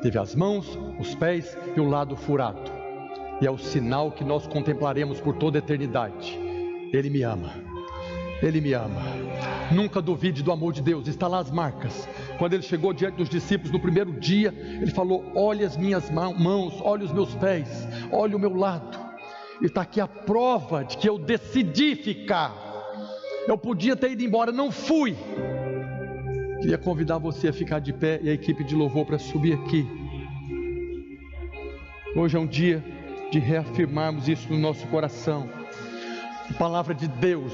Speaker 1: teve as mãos, os pés e o lado furado, e é o sinal que nós contemplaremos por toda a eternidade. Ele me ama, ele me ama. Nunca duvide do amor de Deus, está lá as marcas. Quando ele chegou diante dos discípulos no primeiro dia, ele falou: olha as minhas mãos, olha os meus pés, olha o meu lado. E está aqui a prova de que eu decidi ficar. Eu podia ter ido embora, não fui. Queria convidar você a ficar de pé e a equipe de louvor para subir aqui. Hoje é um dia de reafirmarmos isso no nosso coração. A palavra de Deus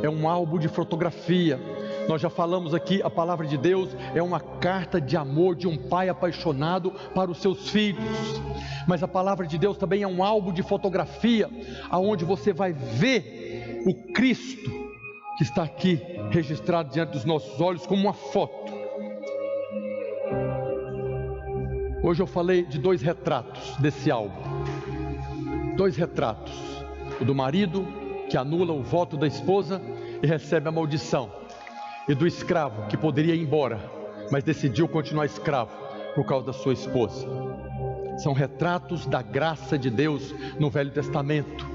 Speaker 1: é um álbum de fotografia. Nós já falamos aqui, a palavra de Deus é uma carta de amor de um pai apaixonado para os seus filhos. Mas a palavra de Deus também é um álbum de fotografia, aonde você vai ver o Cristo que está aqui registrado diante dos nossos olhos como uma foto. Hoje eu falei de 2 retratos desse álbum. 2 retratos: o do marido que anula o voto da esposa e recebe a maldição, e do escravo que poderia ir embora, mas decidiu continuar escravo por causa da sua esposa. São retratos da graça de Deus no Velho Testamento,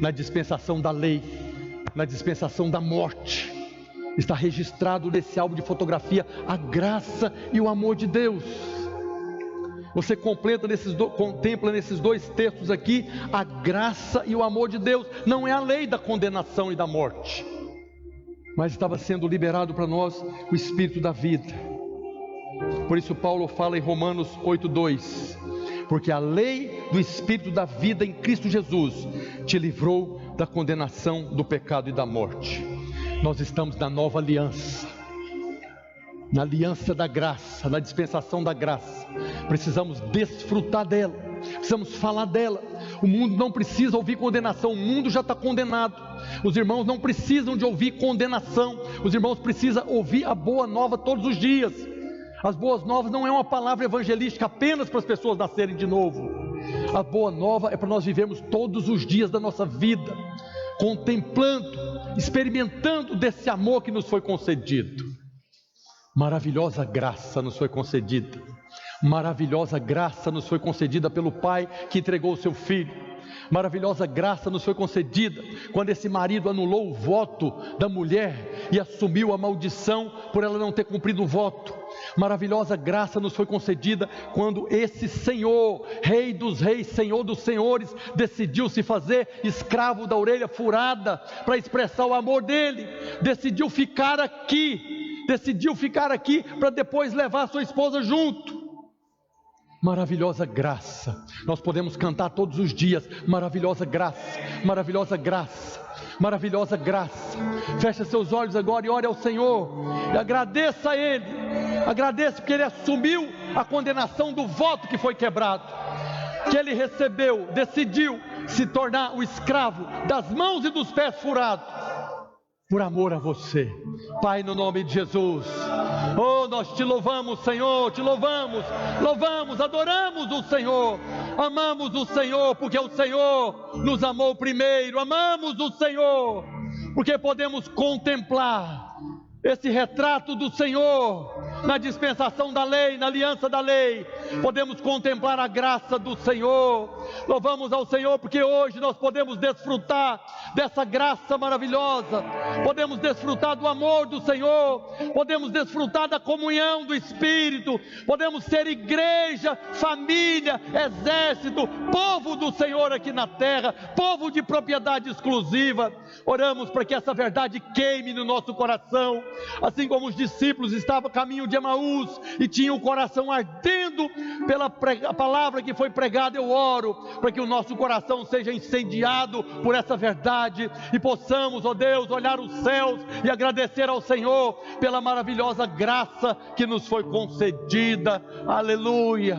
Speaker 1: na dispensação da lei, na dispensação da morte. Está registrado nesse álbum de fotografia a graça e o amor de Deus. Você contempla nesses 2 textos aqui a graça e o amor de Deus. Não é a lei da condenação e da morte, mas estava sendo liberado para nós o Espírito da vida. Por isso Paulo fala em Romanos 8:2: porque a lei do Espírito da vida em Cristo Jesus te livrou da condenação do pecado e da morte. Nós estamos na nova aliança, na aliança da graça, na dispensação da graça. Precisamos desfrutar dela, precisamos falar dela. O mundo não precisa ouvir condenação, o mundo já está condenado. Os irmãos não precisam de ouvir condenação, os irmãos precisam ouvir a boa nova todos os dias. As boas novas não é uma palavra evangelística apenas para as pessoas nascerem de novo. A boa nova é para nós vivermos todos os dias da nossa vida, contemplando, experimentando desse amor que nos foi concedido. Maravilhosa graça nos foi concedida. Maravilhosa graça nos foi concedida pelo Pai que entregou o seu Filho. Maravilhosa graça nos foi concedida quando esse marido anulou o voto da mulher e assumiu a maldição por ela não ter cumprido o voto. Maravilhosa graça nos foi concedida quando esse Senhor, Rei dos reis, Senhor dos senhores, decidiu se fazer escravo da orelha furada para expressar o amor dele. Decidiu ficar aqui para depois levar sua esposa junto. Maravilhosa graça, nós podemos cantar todos os dias, maravilhosa graça, maravilhosa graça, maravilhosa graça. Feche seus olhos agora e ore ao Senhor, e agradeça a Ele, agradeça porque Ele assumiu a condenação do voto que foi quebrado, que Ele recebeu, decidiu se tornar o escravo das mãos e dos pés furados, por amor a você. Pai, no nome de Jesus, oh, nós te louvamos, Senhor, te louvamos, adoramos o Senhor, amamos o Senhor, porque o Senhor nos amou primeiro, amamos o Senhor, porque podemos contemplar esse retrato do Senhor na dispensação da lei, na aliança da lei. Podemos contemplar a graça do Senhor. Louvamos ao Senhor porque hoje nós podemos desfrutar dessa graça maravilhosa, podemos desfrutar do amor do Senhor, podemos desfrutar da comunhão do Espírito, podemos ser igreja, família, exército, povo do Senhor aqui na terra, povo de propriedade exclusiva. Oramos para que essa verdade queime no nosso coração, assim como os discípulos estavam a caminho de Emaús e tinham o coração ardendo pela palavra que foi pregada. Eu oro para que o nosso coração seja incendiado por essa verdade e possamos, ó Deus, olhar os céus e agradecer ao Senhor pela maravilhosa graça que nos foi concedida. Aleluia.